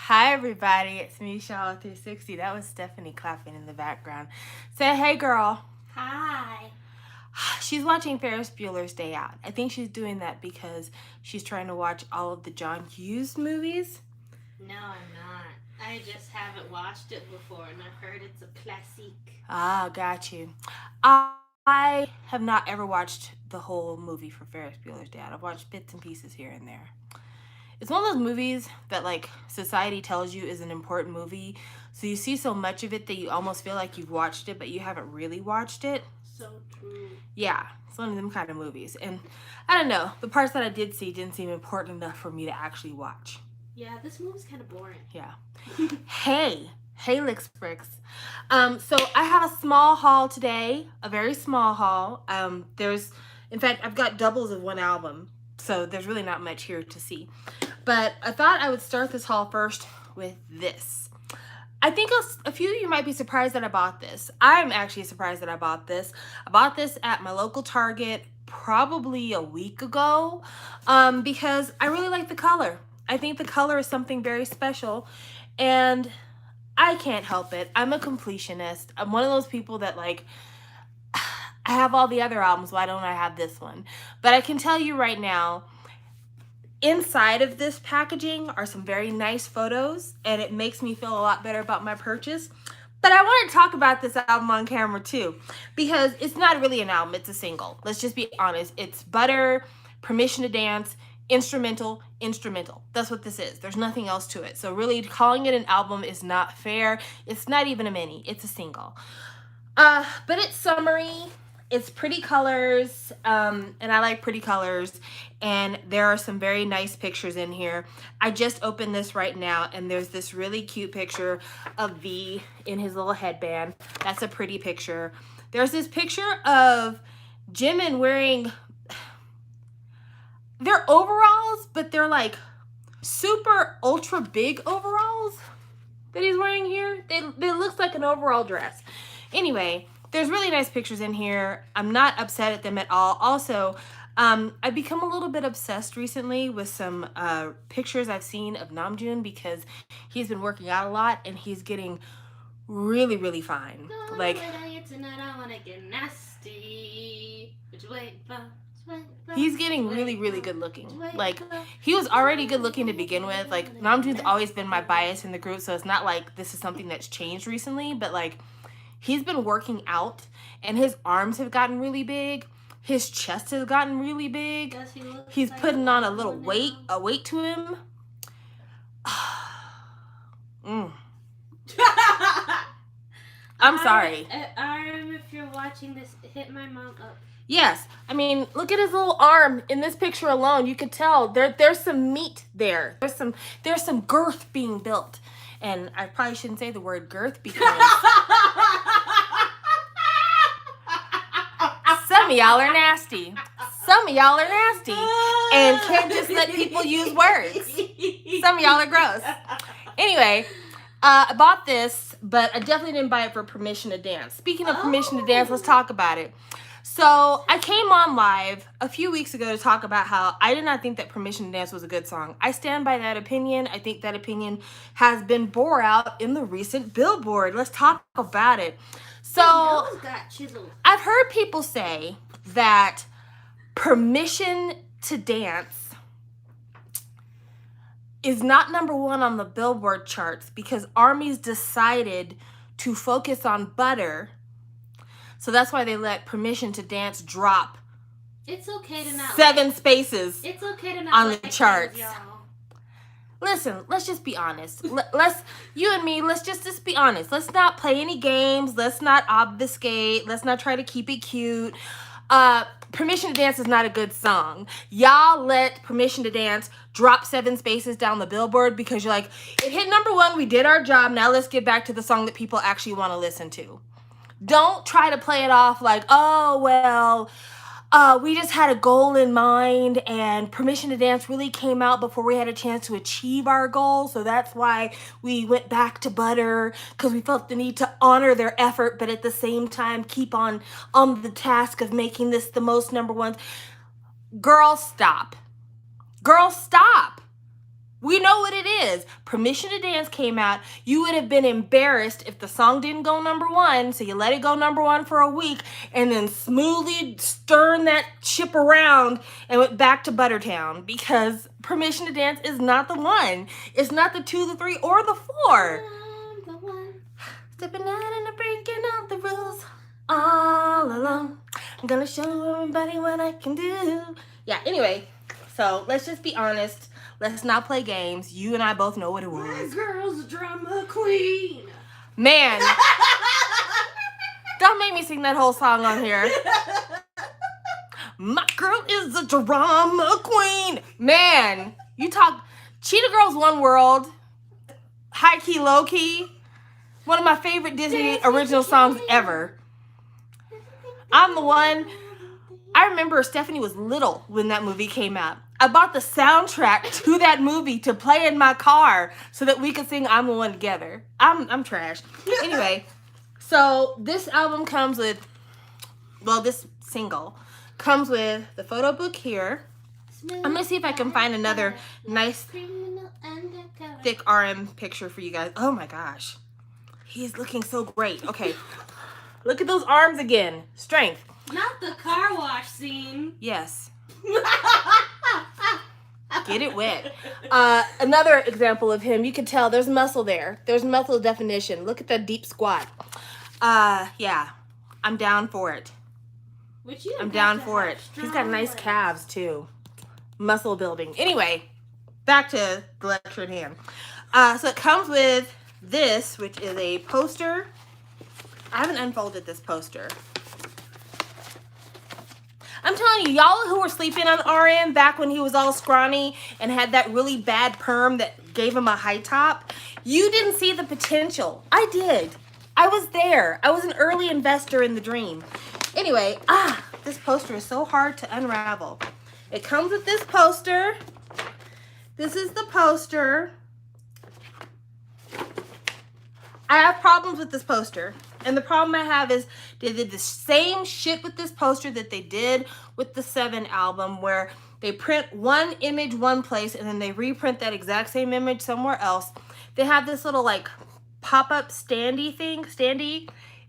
Hi everybody, it's me, Shaw360. That was Stephanie clapping in the background. Say hey girl. Hi. She's watching Ferris Bueller's Day Out. I think she's doing that because she's trying to watch all of the John Hughes movies. No, I'm not. I just haven't watched it before and I've heard it's a classique. Ah, got you. I have not ever watched the whole movie for Ferris Bueller's Day Out. I've watched bits and pieces here and there. It's one of those movies that like society tells you is an important movie, so you see so much of it that you almost feel like you've watched it but you haven't really watched it. So true. Yeah, it's one of them kind of movies. And I don't know, the parts that I did see didn't seem important enough for me to actually watch. Yeah, this movie's kind of boring. Yeah. Hey Licks Bricks. So I have a small haul today, a very small haul. In fact, I've got doubles of one album, so there's really not much here to see. But I thought I would start this haul first with this. I think a few of you might be surprised that I bought this. I'm actually surprised that I bought this. I bought this at my local Target probably a week ago because I really like the color. I think the color is something very special, and I can't help it. I'm a completionist. I'm one of those people that like, I have all the other albums, why don't I have this one? But I can tell you right now, inside of this packaging are some very nice photos, and it makes me feel a lot better about my purchase. But I want to talk about this album on camera too, because it's not really an album, it's a single. Let's just be honest. It's Butter, Permission to Dance, instrumental. That's what this is. There's nothing else to it. So really calling it an album is not fair. It's not even a mini, it's a single. But it's summery. It's pretty colors, and I like pretty colors, and there are some very nice pictures in here. I just opened this right now, and there's this really cute picture of V in his little headband. That's a pretty picture. There's this picture of Jimin wearing their overalls, but they're like super ultra big overalls that he's wearing here. They look like an overall dress. Anyway, there's really nice pictures in here. I'm not upset at them at all. Also, I've become a little bit obsessed recently with some pictures I've seen of Namjoon because he's been working out a lot and he's getting really, really fine. Like, he's getting really, really good looking. Like, he was already good looking to begin with. Like, Namjoon's always been my bias in the group, so it's not like this is something that's changed recently, but like, he's been working out, and his arms have gotten really big. His chest has gotten really big. He's putting on a little weight to him. I'm sorry. If you're watching this, hit my mom up. Yes, I mean, look at his little arm in this picture alone. You could tell there's some meat there. There's some girth being built. And I probably shouldn't say the word girth because some of y'all are nasty. Some of y'all are nasty and can't just let people use words. Some of y'all are gross. Anyway, I bought this, but I definitely didn't buy it for Permission to Dance. Speaking of Permission to Dance, let's talk about it. So I came on live a few weeks ago to talk about how I did not think that Permission to Dance was a good song. I stand by that opinion. I think that opinion has been bore out in the recent Billboard. Let's talk about it. So I've heard people say that Permission to Dance is not #1 on the Billboard charts because ARMY's decided to focus on Butter. So that's why they let Permission to Dance drop. It's okay to not 7 spaces. It's okay to not on like the charts. Y'all. Listen, let's just be honest. You and me, let's just be honest. Let's not play any games. Let's not obfuscate. Let's not try to keep it cute. Permission to Dance is not a good song. Y'all let Permission to Dance drop 7 spaces down the Billboard because you're like, it hit #1. We did our job. Now let's get back to the song that people actually want to listen to. Don't try to play it off like, oh, well, we just had a goal in mind and Permission to Dance really came out before we had a chance to achieve our goal. So that's why we went back to Butter because we felt the need to honor their effort, but at the same time, keep on the task of making this the most #1. Girl, stop. Girl, stop. We know know what it is. Permission to Dance came out. You would have been embarrassed if the song didn't go number one, so you let it go number one for a week and then smoothly turned that ship around and went back to Buttertown, because Permission to Dance is not the one. It's not the 2, the 3, or the 4. I'm the one. Stepping out and breaking out the rules all alone. I'm gonna show everybody what I can do. Yeah, anyway, so let's just be honest. Let's not play games. You and I both know what it My was. girl's a drama queen. Man, don't make me sing that whole song on here. My girl is a drama queen. Man, you talk Cheetah Girls One World, High Key, Low Key. One of my favorite Disney original songs ever. I'm the one. I remember Stephanie was little when that movie came out. I bought the soundtrack to that movie to play in my car so that we could sing I'm the One together. I'm trash. Anyway, so this album comes with, well, this single comes with the photo book here. I'm going to see if I can find another nice, thick RM picture for you guys. Oh my gosh. He's looking so great. Okay. Look at those arms again. Strength. Not the car wash scene. Yes. Get it wet. Another example of him, you can tell there's muscle there. There's muscle definition. Look at that deep squat. Yeah. I'm down for it. I'm down for it. He's got nice calves too. Muscle building. Anyway, back to the lecture at hand. So it comes with this, which is a poster. I haven't unfolded this poster. I'm telling you, y'all who were sleeping on RM back when he was all scrawny and had that really bad perm that gave him a high top, you didn't see the potential. I did. I was there. I was an early investor in the dream. Anyway, this poster is so hard to unravel. It comes with this poster. This is the poster. I have problems with this poster. And the problem I have is they did the same shit with this poster that they did with the 7 album, where they print one image one place and then they reprint that exact same image somewhere else. They have this little like pop-up standee thing.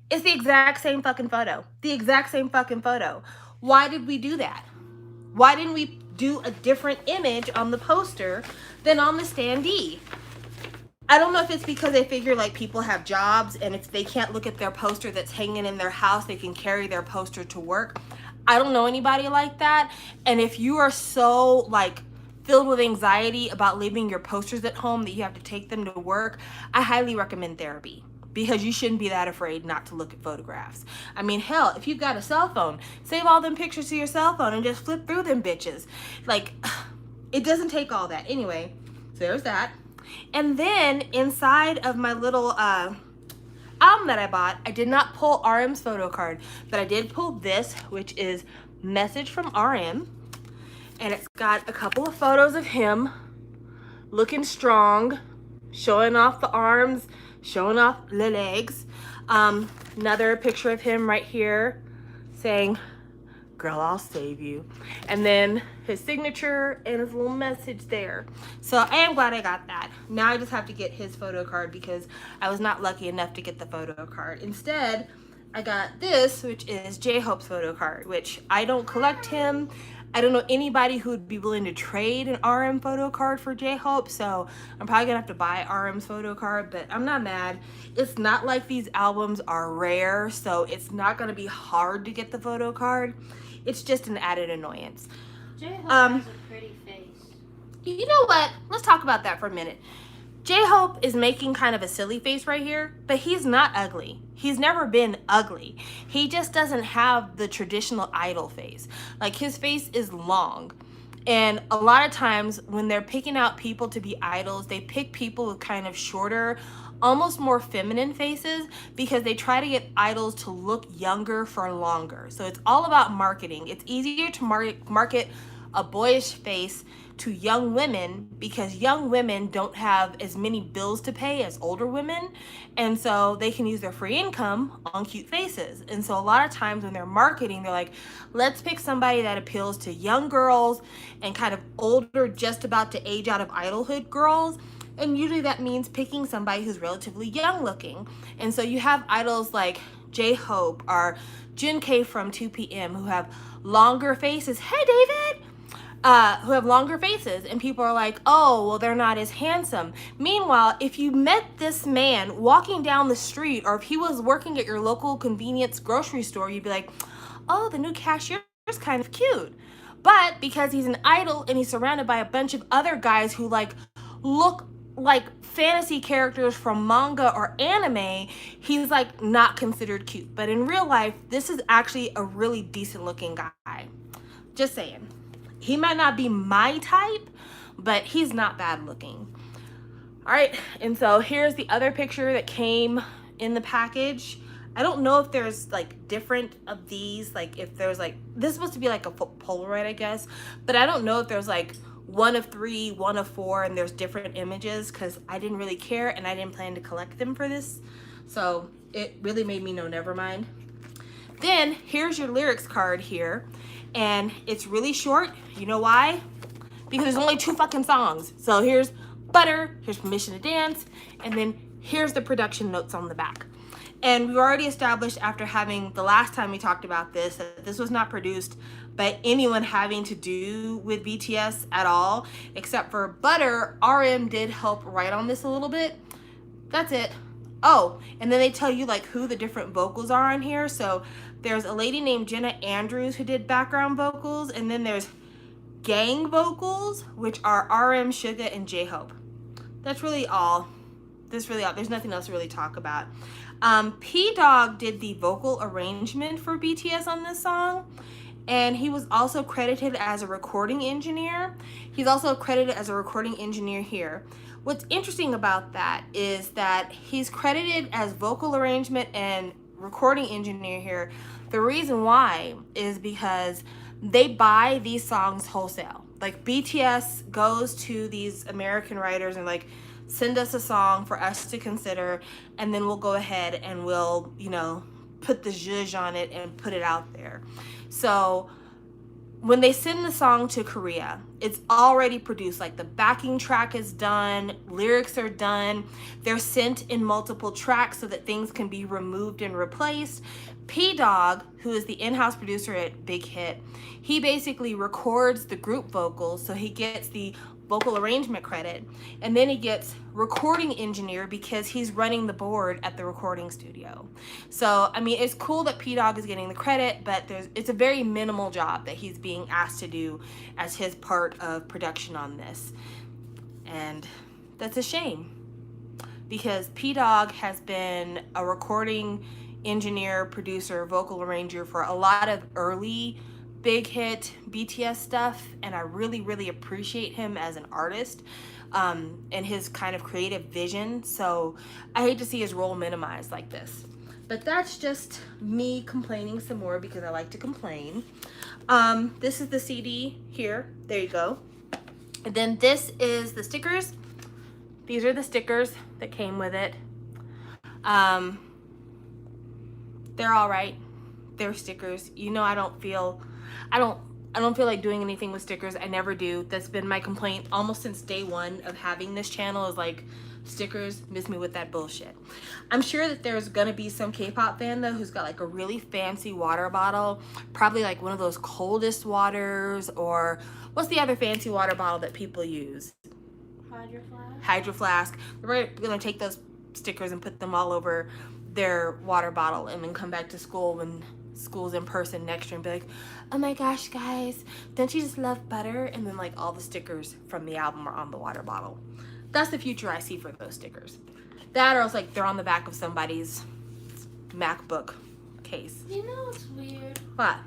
It's the exact same fucking photo. The exact same fucking photo. Why did we do that? Why didn't we do a different image on the poster than on the standee? I don't know if it's because they figure like people have jobs and if they can't look at their poster that's hanging in their house, they can carry their poster to work. I don't know anybody like that. And if you are so like filled with anxiety about leaving your posters at home that you have to take them to work, I highly recommend therapy, because you shouldn't be that afraid not to look at photographs. I mean, hell, if you've got a cell phone, save all them pictures to your cell phone and just flip through them bitches. Like, it doesn't take all that. Anyway, so there's that. And then inside of my little album that I bought, I did not pull RM's photo card, but I did pull this, which is Message from RM. And it's got a couple of photos of him looking strong, showing off the arms, showing off the legs. Another picture of him right here saying, "Girl, I'll save you." And then his signature and his little message there. So I am glad I got that. Now I just have to get his photo card because I was not lucky enough to get the photo card. Instead, I got this, which is J-Hope's photo card, which I don't collect him. I don't know anybody who would be willing to trade an RM photo card for J-Hope, so I'm probably gonna have to buy RM's photo card, but I'm not mad. It's not like these albums are rare, so it's not gonna be hard to get the photo card. It's just an added annoyance. J-Hope has a pretty face. You know what? Let's talk about that for a minute. J-Hope is making kind of a silly face right here, but he's not ugly. He's never been ugly. He just doesn't have the traditional idol face. Like, his face is long. And a lot of times when they're picking out people to be idols, they pick people with kind of shorter, almost more feminine faces, because they try to get idols to look younger for longer. So it's all about marketing. It's easier to market a boyish face to young women because young women don't have as many bills to pay as older women, and so they can use their free income on cute faces. And so a lot of times when they're marketing, they're like, let's pick somebody that appeals to young girls and kind of older, just about to age out of idolhood girls. And usually that means picking somebody who's relatively young looking. And so you have idols like J-Hope or Jin K from 2PM who have longer faces. Hey, David! Who have longer faces, and people are like, oh, well, they're not as handsome. Meanwhile, if you met this man walking down the street, or if he was working at your local convenience grocery store, you'd be like, oh, the new cashier is kind of cute. But because he's an idol and he's surrounded by a bunch of other guys who like look like fantasy characters from manga or anime, he's like not considered cute. But in real life, this is actually a really decent looking guy. Just saying. He might not be my type, but he's not bad looking. All right, and so here's the other picture that came in the package. I don't know if there's like different of these, like if there's like, this is supposed to be like a Polaroid, I guess, but I don't know if there's like 1 of 3, 1 of 4, and there's different images because I didn't really care and I didn't plan to collect them for this. So it really made me know, never mind. Then here's your lyrics card here. And it's really short. You know why? Because there's only 2 fucking songs. So here's Butter, here's Permission to Dance, and then here's the production notes on the back. And we've already established after having the last time we talked about this, that this was not produced by anyone having to do with BTS at all, except for Butter. RM did help write on this a little bit. That's it. Oh, and then they tell you like who the different vocals are on here. So there's a lady named Jenna Andrews who did background vocals, and then there's gang vocals, which are RM, Suga, and J-Hope. That's really all. That's really all. There's nothing else to really talk about. P-Dog did the vocal arrangement for BTS on this song, and he was also credited as a recording engineer. He's also credited as a recording engineer here. What's interesting about that is that he's credited as vocal arrangement and recording engineer here. The reason why is because they buy these songs wholesale. Like BTS goes to these American writers and like, send us a song for us to consider, and then we'll go ahead and we'll, you know, put the zhuzh on it and put it out there. So when they send the song to Korea, it's already produced. Like the backing track is done, lyrics are done, they're sent in multiple tracks so that things can be removed and replaced. P-Dog, who is the in-house producer at Big Hit, he basically records the group vocals, so he gets the vocal arrangement credit, and then he gets recording engineer because he's running the board at the recording studio. So I mean, it's cool that P-Dog is getting the credit, but it's a very minimal job that he's being asked to do as his part of production on this, and that's a shame because P-Dog has been a recording engineer, producer, vocal arranger for a lot of early Big Hit BTS stuff, and I really, really appreciate him as an artist and his kind of creative vision. So I hate to see his role minimized like this. But that's just me complaining some more because I like to complain. This is the CD here. There you go. And then this is the stickers. These are the stickers that came with it. They're all right. They're stickers. You know, I don't feel like doing anything with stickers. I never do. That's been my complaint almost since day one of having this channel, is like, stickers, miss me with that bullshit. I'm sure that there's gonna be some K-pop fan though who's got like a really fancy water bottle, probably like one of those coldest waters, or what's the other fancy water bottle that people use? Hydro Flask. Hydro Flask. We're gonna take those stickers and put them all over their water bottle and then come back to school when school's in person next year and be like, oh my gosh guys, don't you just love Butter? And then like all the stickers from the album are on the water bottle. That's the future I see for those stickers. That, or else like they're on the back of somebody's MacBook case. You know what's weird? What?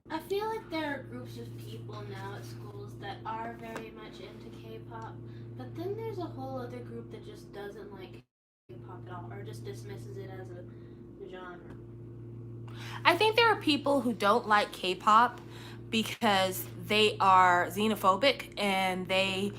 I feel like there are groups of people now at schools that are very much into K-pop, but then there's a whole other group that just doesn't like K-pop at all, or just dismisses it as a genre. I think there are people who don't like K-pop, because they are xenophobic and they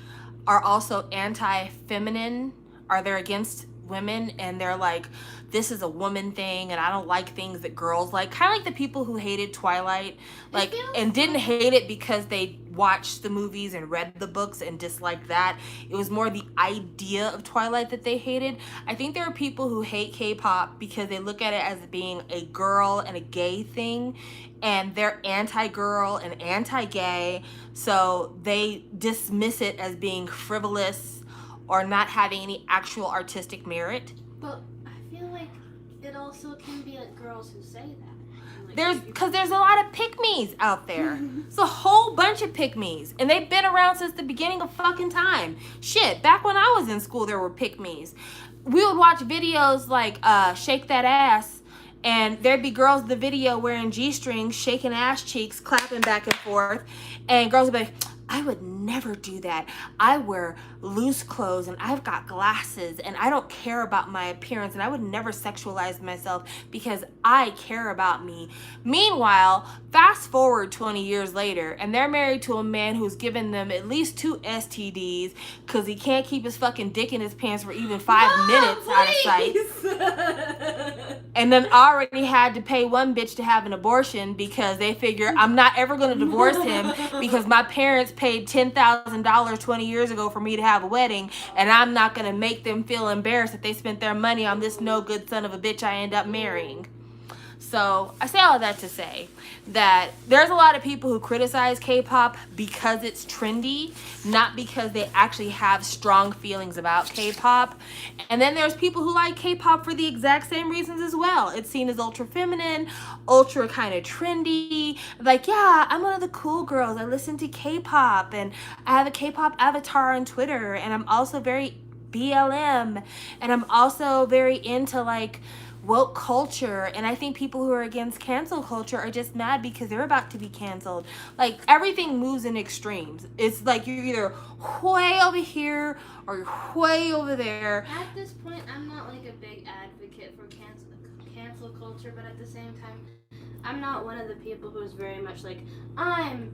are also anti-feminine, or they're against women, and they're like, this is a woman thing and I don't like things that girls like. Kind of like the people who hated Twilight, like, and didn't hate it because they watched the movies and read the books and disliked that. It was more the idea of Twilight that they hated. I think there are people who hate K-pop because they look at it as being a girl and a gay thing, and they're anti-girl and anti-gay, so they dismiss it as being frivolous or not having any actual artistic merit. But I feel like it also can be like girls who say that. Like, Because there's a lot of pick-me's out there. It's a whole bunch of pick-me's, and they've been around since the beginning of fucking time. Shit, back when I was in school, there were pick-me's. We would watch videos like Shake That Ass, and there'd be girls in the video wearing G-strings, shaking ass cheeks, clapping back and forth, and girls would be like, I would never do that. I wear loose clothes and I've got glasses and I don't care about my appearance, and I would never sexualize myself because I care about me. Meanwhile, fast forward 20 years later and they're married to a man who's given them at least 2 STDs because he can't keep his fucking dick in his pants for even 5 minutes out of sight. And then already had to pay one bitch to have an abortion because they figure I'm not ever going to divorce him because my parents paid $10,000 20 years ago for me to have a wedding, and I'm not going to make them feel embarrassed that they spent their money on this no good son of a bitch I end up marrying. So I say all that to say that there's a lot of people who criticize K-pop because it's trendy, not because they actually have strong feelings about K-pop. And then there's people who like K-pop for the exact same reasons as well. It's seen as ultra feminine, ultra kind of trendy. Like, yeah, I'm one of the cool girls. I listen to K-pop and I have a K-pop avatar on Twitter, and I'm also very BLM, and I'm also very into like woke culture. And I think people who are against cancel culture are just mad because they're about to be canceled. Like, everything moves in extremes. It's like you're either way over here or you're way over there. At this point, I'm not like a big advocate for cancel culture, but at the same time, I'm not one of the people who's very much like, I'm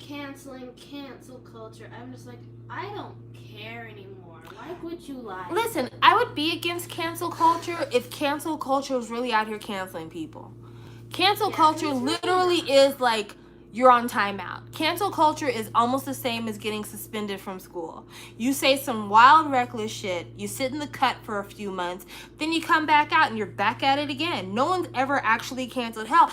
canceling cancel culture. I'm just like, I don't care anymore. Like what you like. Listen, I would be against cancel culture if cancel culture was really out here canceling people. Cancel culture literally is like you're on timeout. Cancel culture is almost the same as getting suspended from school. You say some wild, reckless shit, you sit in the cut for a few months, then you come back out and you're back at it again. No one's ever actually canceled. Hell,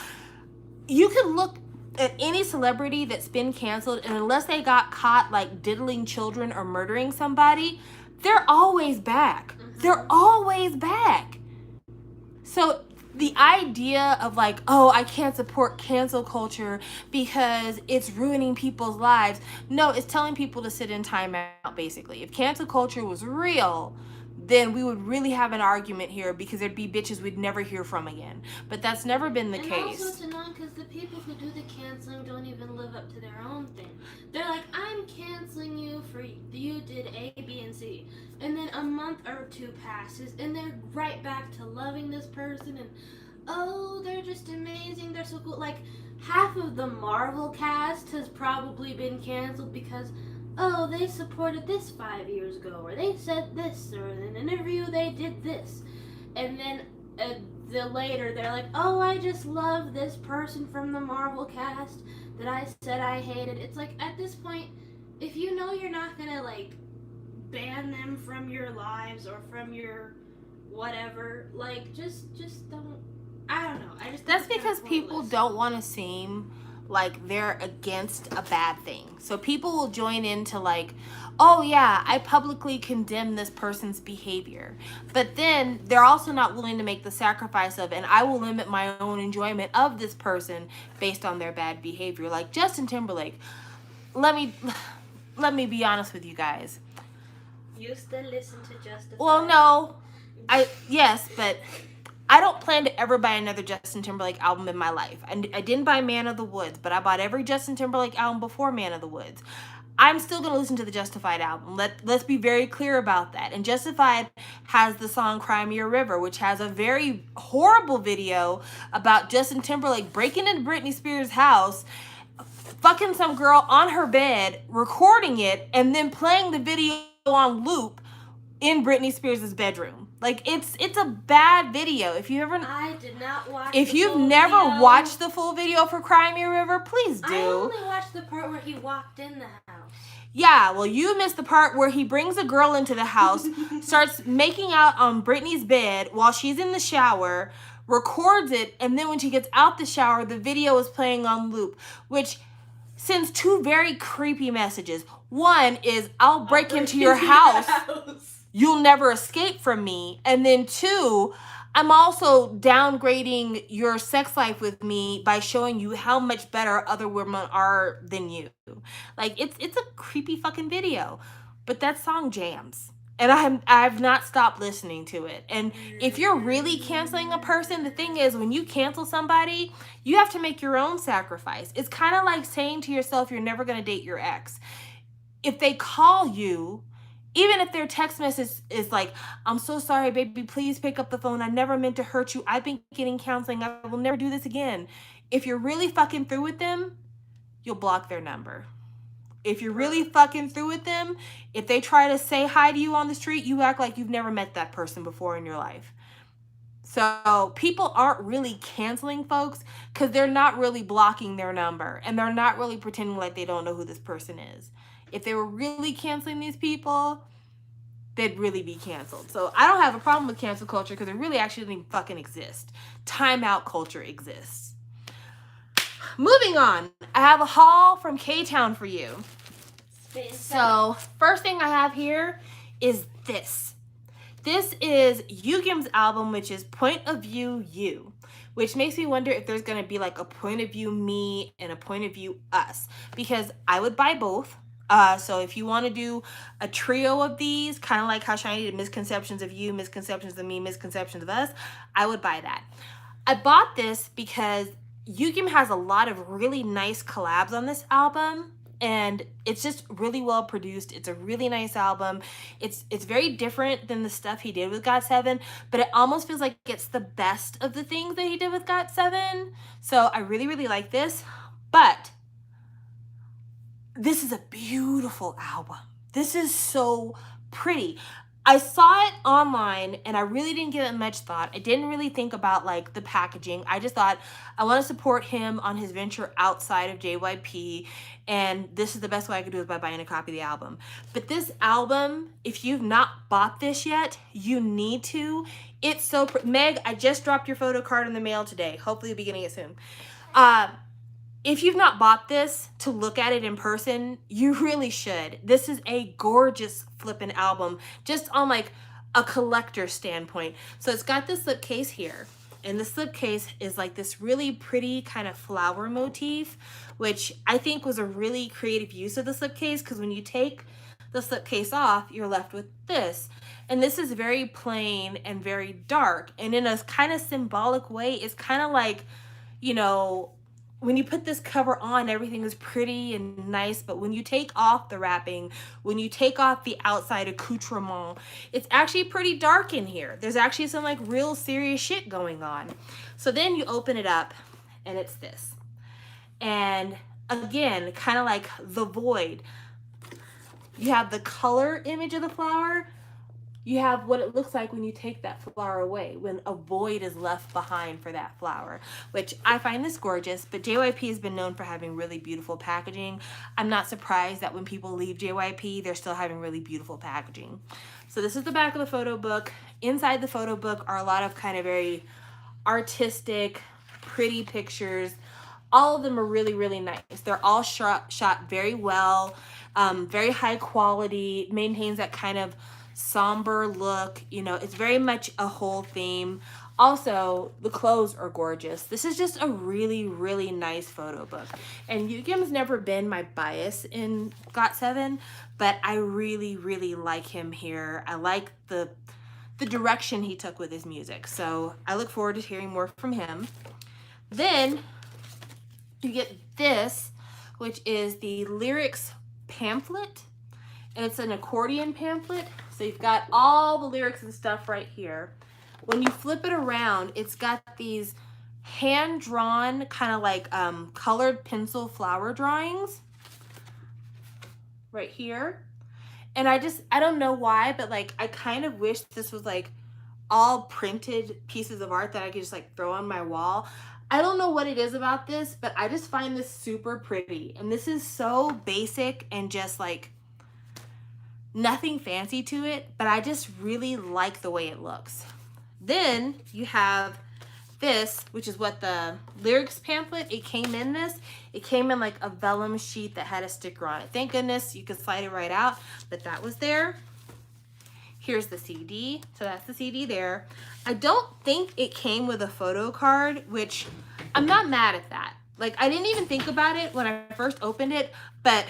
you could look at any celebrity that's been canceled, and unless they got caught like diddling children or murdering somebody, they're always back. They're always back. So the idea of like, oh, I can't support cancel culture because it's ruining people's lives. No, it's telling people to sit in timeout, basically. If cancel culture was real, then we would really have an argument here because there'd be bitches we'd never hear from again. But that's never been the case. And also it's annoying because the people who do the canceling don't even live up to their own thing. They're like, I'm canceling you for you did A, B, and C. And then a month or 2 passes and they're right back to loving this person and, oh, they're just amazing, they're so cool. Like, half of the Marvel cast has probably been canceled because, oh, they supported this 5 years ago, or they said this, or in an interview they did this. And then later they're like, oh, I just love this person from the Marvel cast that I said I hated. It's like, at this point, if you know you're not gonna like ban them from your lives or from your whatever, like just don't. I don't know. I just That's because people don't want to seem like they're against a bad thing. So people will join into like, oh yeah, I publicly condemn this person's behavior. But then they're also not willing to make the sacrifice of, and I will limit my own enjoyment of this person based on their bad behavior. Like Justin Timberlake. Let me be honest with you guys. You still listen to Justified? Well, no. Yes, but I don't plan to ever buy another Justin Timberlake album in my life. I didn't buy Man of the Woods, but I bought every Justin Timberlake album before Man of the Woods. I'm still going to listen to the Justified album. Let's be very clear about that. And Justified has the song Cry Me a River, which has a very horrible video about Justin Timberlake breaking into Britney Spears' house fucking some girl on her bed, recording it, and then playing the video on loop in Britney Spears' bedroom. Like, it's a bad video. I did not watch if the you've full never video. watched the full video for Cry Me a River, please do. I only watched the part where he walked in the house. Yeah, well, you missed the part where he brings a girl into the house, starts making out on Britney's bed while she's in the shower, records it, and then when she gets out the shower, the video is playing on loop, which sends two very creepy messages. One is, I'll break into your house. You'll never escape from me. And then two, I'm also downgrading your sex life with me by showing you how much better other women are than you. Like, it's a creepy fucking video. But that song jams. And I've not stopped listening to it. And if you're really canceling a person, the thing is, when you cancel somebody, you have to make your own sacrifice. It's kind of like saying to yourself, you're never going to date your ex. If they call you, even if their text message is like, I'm so sorry, baby, please pick up the phone. I never meant to hurt you. I've been getting counseling. I will never do this again. If you're really fucking through with them, you'll block their number. If you're really fucking through with them, if they try to say hi to you on the street, you act like you've never met that person before in your life. So people aren't really canceling folks because they're not really blocking their number and they're not really pretending like they don't know who this person is. If they were really canceling these people, they'd really be canceled. So I don't have a problem with cancel culture because it really actually doesn't fucking exist. Timeout culture exists. Moving on, I have a haul from K-Town for you. So first thing I have here is this. This is Yugyeom's album, which is Point of View You, which makes me wonder if there's going to be like a point of view me and a point of view us, because I would buy both. So if you want to do a trio of these, kind of like how Shiny did Misconceptions of You, Misconceptions of Me, Misconceptions of Us, I would buy that. I bought this because Yugyeom has a lot of really nice collabs on this album, and it's just really well produced. It's a really nice album. It's very different than the stuff he did with GOT7, but it almost feels like it's the best of the things that he did with GOT7. So I really, really like this, but this is a beautiful album. This is so pretty. I saw it online and I really didn't give it much thought. I didn't really think about like the packaging. I just thought I want to support him on his venture outside of JYP, and this is the best way I could do it by buying a copy of the album. But this album, if you've not bought this yet, you need to. It's so Meg, I just dropped your photo card in the mail today. Hopefully you'll be getting it soon. If you've not bought this to look at it in person, you really should. This is a gorgeous flippin' album, just on like a collector standpoint. So it's got this slipcase here, and the slipcase is like this really pretty kind of flower motif, which I think was a really creative use of the slipcase, because when you take the slipcase off, you're left with this. And this is very plain and very dark, and in a kind of symbolic way, it's kind of like, you know, when you put this cover on, everything is pretty and nice, but when you take off the wrapping, when you take off the outside accoutrement, it's actually pretty dark in here. There's actually some like real serious shit going on. So then you open it up and it's this. And again, kind of like the void. You have the color image of the flower. You have what it looks like when you take that flower away, when a void is left behind for that flower, which I find this gorgeous, but JYP has been known for having really beautiful packaging. I'm not surprised that when people leave JYP, they're still having really beautiful packaging. So this is the back of the photo book. Inside the photo book are a lot of kind of very artistic, pretty pictures. All of them are really, really nice. They're all shot very well, very high quality, maintains that kind of somber look. You know, it's very much a whole theme. Also, the clothes are gorgeous. This is just a really, really nice photo book. And Yugyeom's never been my bias in GOT7, but I really, really like him here. I like the direction he took with his music. So I look forward to hearing more from him. Then you get this, which is the lyrics pamphlet. And it's an accordion pamphlet. So you've got all the lyrics and stuff right here. When you flip it around, it's got these hand-drawn kind of like colored pencil flower drawings right here. And I don't know why, but like I kind of wish this was like all printed pieces of art that I could just like throw on my wall. I don't know what it is about this, but I just find this super pretty. And this is so basic and just like nothing fancy to it, but I just really like the way it looks. Then you have this, which is what the lyrics pamphlet, it came in this. It came in like a vellum sheet that had a sticker on it. Thank goodness you could slide it right out, but that was there. Here's the CD. So that's the CD there. I don't think it came with a photo card, which I'm not mad at that. Like, I didn't even think about it when I first opened it, but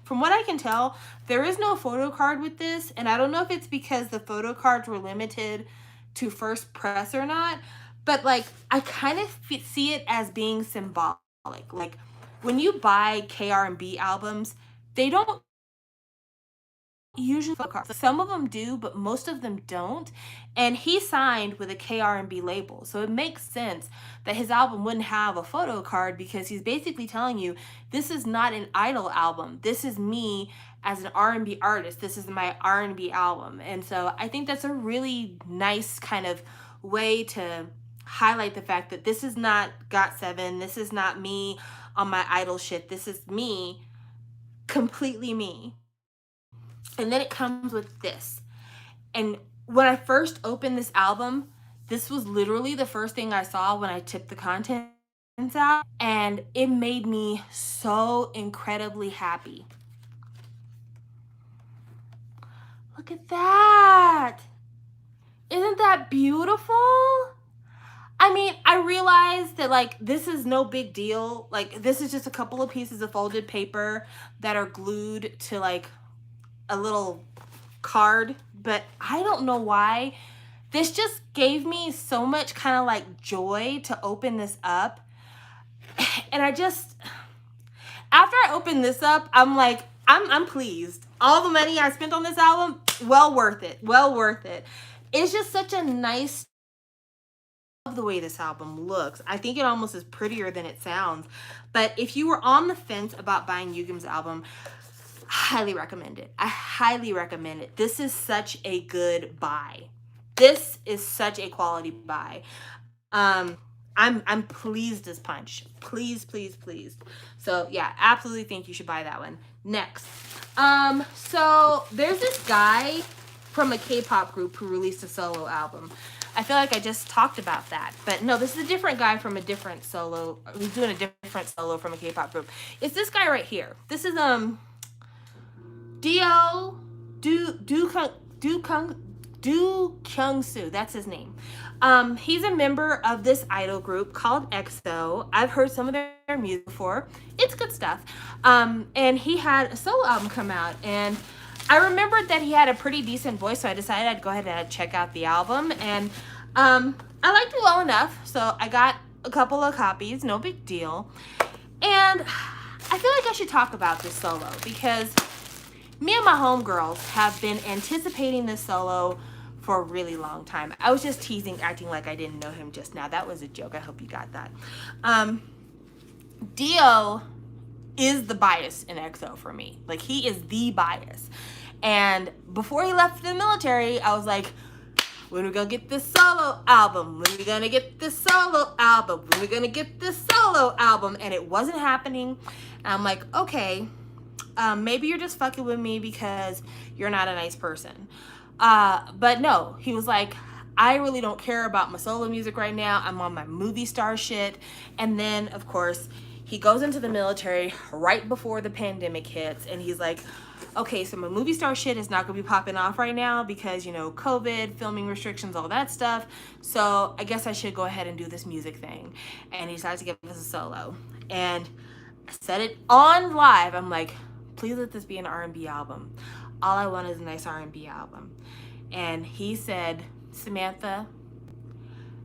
from what I can tell, there is no photo card with this, and I don't know if it's because the photo cards were limited to first press or not, but like, I kind of see it as being symbolic. Like, when you buy KR&B albums, they don't usually photo cards. Some of them do, but most of them don't. And he signed with a KR&B label, so it makes sense that his album wouldn't have a photo card, because he's basically telling you, this is not an Idol album. This is me as an R&B artist. This is my R&B album. And so I think that's a really nice kind of way to highlight the fact that this is not GOT7. This is not me on my Idol shit. This is me, completely me. And then it comes with this. And when I first opened this album, this was literally the first thing I saw when I took the contents out. And it made me so incredibly happy. Look at that. Isn't that beautiful? I mean, I realize that like this is no big deal. Like, this is just a couple of pieces of folded paper that are glued to like a little card, but I don't know why. This just gave me so much kind of like joy to open this up. And I just, after I opened this up, I'm like, I'm pleased. All the money I spent on this album, well worth it. Well worth it. It's just such a nice, I love the way this album looks. I think it almost is prettier than it sounds. But if you were on the fence about buying Yugyeom's album, highly recommend it. I highly recommend it. This is such a good buy. This is such a quality buy. I'm pleased as punch. Pleased. So yeah, absolutely think you should buy that one. Next. So there's this guy from a K-pop group who released a solo album. I feel like I just talked about that, but no, this is a different guy from a different solo. He's doing a different solo from a K-pop group. It's this guy right here. This is Do Kyung Soo, that's his name. He's a member of this idol group called EXO. I've heard some of their music before. It's good stuff. And he had a solo album come out, and I remembered that he had a pretty decent voice, so I decided I'd go ahead and check out the album. And I liked it well enough, so I got a couple of copies, no big deal. And I feel like I should talk about this solo, because me and my homegirls have been anticipating this solo for a really long time. I was just teasing, acting like I didn't know him just now. That was a joke. I hope you got that. Dio is the bias in EXO for me. Like, he is the bias. And before he left the military, I was like, when are we gonna get this solo album? When are we gonna get this solo album? When are we gonna get this solo album? And it wasn't happening. And I'm like, okay, maybe you're just fucking with me because you're not a nice person. But no, he was like, I really don't care about my solo music right now. I'm on my movie star shit. And then, of course, he goes into the military right before the pandemic hits, and he's like, okay, so my movie star shit is not gonna be popping off right now because, you know, COVID, filming restrictions, all that stuff. So I guess I should go ahead and do this music thing. And he decided to give us a solo. And I said it on live. I'm like, please let this be an R&B album. All I want is a nice R&B album. And he said, Samantha,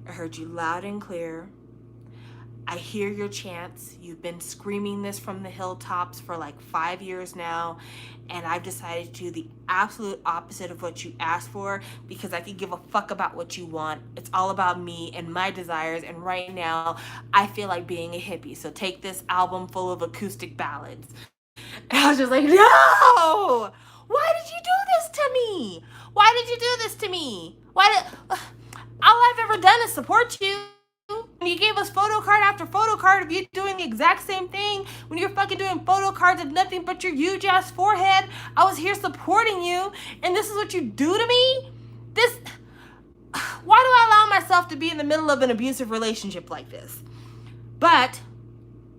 I heard you loud and clear. I hear your chants. You've been screaming this from the hilltops for like 5 years now, and I've decided to do the absolute opposite of what you asked for because I could give a fuck about what you want. It's all about me and my desires, and right now I feel like being a hippie. So take this album full of acoustic ballads. And I was just like, no! Why did you do this to me? Why did you do this to me? All I've ever done is support you. You gave us photo card after photo card of you doing the exact same thing when you're fucking doing photo cards of nothing but your huge ass forehead. I was here supporting you, and this is what you do to me? Why do I allow myself to be in the middle of an abusive relationship like this? But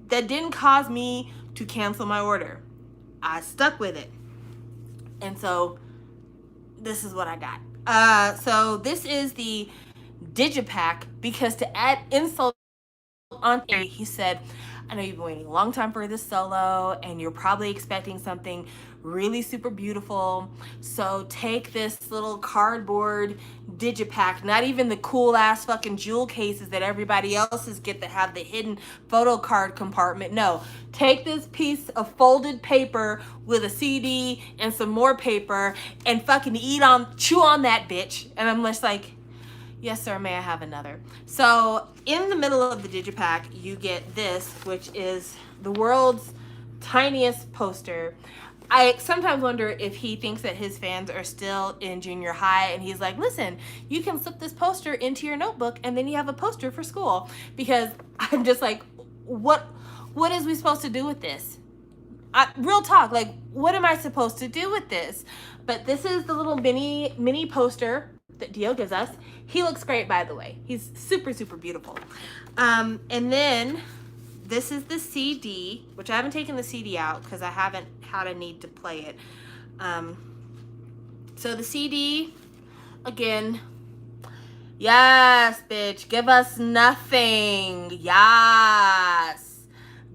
that didn't cause me to cancel my order. I stuck with it. And so this is what I got. So this is the Digipack, because to add insult on theory, he said, I know you've been waiting a long time for this solo and you're probably expecting something really super beautiful. So take this little cardboard Digipack, not even the cool ass fucking jewel cases that everybody else's get that have the hidden photo card compartment. No, take this piece of folded paper with a CD and some more paper and fucking chew on that bitch. And I'm just like, yes, sir, may I have another? So in the middle of the Digipack, you get this, which is the world's tiniest poster. I sometimes wonder if he thinks that his fans are still in junior high and he's like, listen, you can slip this poster into your notebook and then you have a poster for school. Because I'm just like, what is we supposed to do with this? Real talk, like, what am I supposed to do with this? But this is the little mini poster that Dio gives us. He looks great, by the way. He's super, super beautiful. And then this is the CD, which I haven't taken the CD out because I haven't had a need to play it. So the CD, again, yes, bitch, give us nothing. Yes.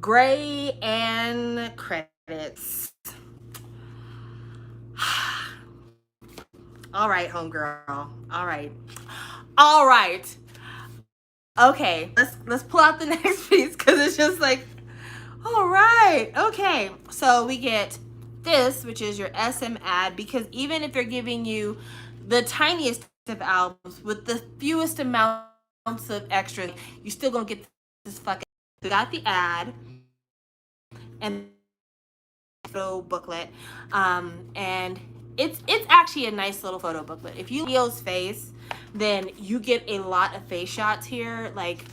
Gray and credits. All right, homegirl. All right. Okay, let's pull out the next piece because it's just like, all right, okay. So we get this, which is your SM ad, because even if they're giving you the tiniest of albums with the fewest amounts of extras, you still gonna get this fucking. We got the ad and photo booklet, and it's actually a nice little photo booklet. If you Leo's face, then you get a lot of face shots here. Like,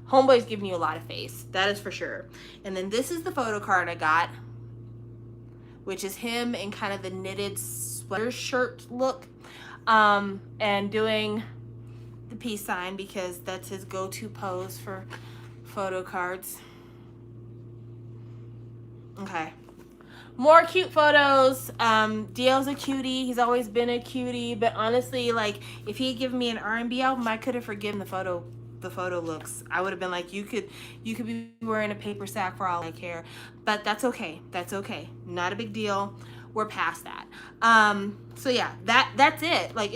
homeboy's giving you a lot of face, that is for sure. And then this is the photo card I got, which is him in kind of the knitted sweater shirt look, and doing the peace sign because that's his go-to pose for photo cards. Okay. More cute photos. Dio's a cutie. He's always been a cutie. But honestly, like, if he had given me an R&B album, I could have forgiven the photo looks. I would have been like, you could be wearing a paper sack for all I care. But that's okay. That's okay. Not a big deal. We're past that. So yeah, that's it. Like,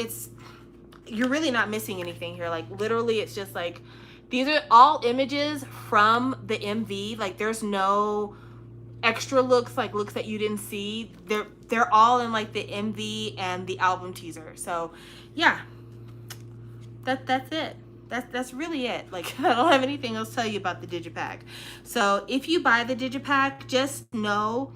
you're really not missing anything here. Like, literally, it's just like, these are all images from the MV. Like, there's no extra looks, like looks that you didn't see. They're all in like the MV and the album teaser. So yeah, that's it. That's really it. Like, I don't have anything else to tell you about the Digipack. So if you buy the Digipack, just know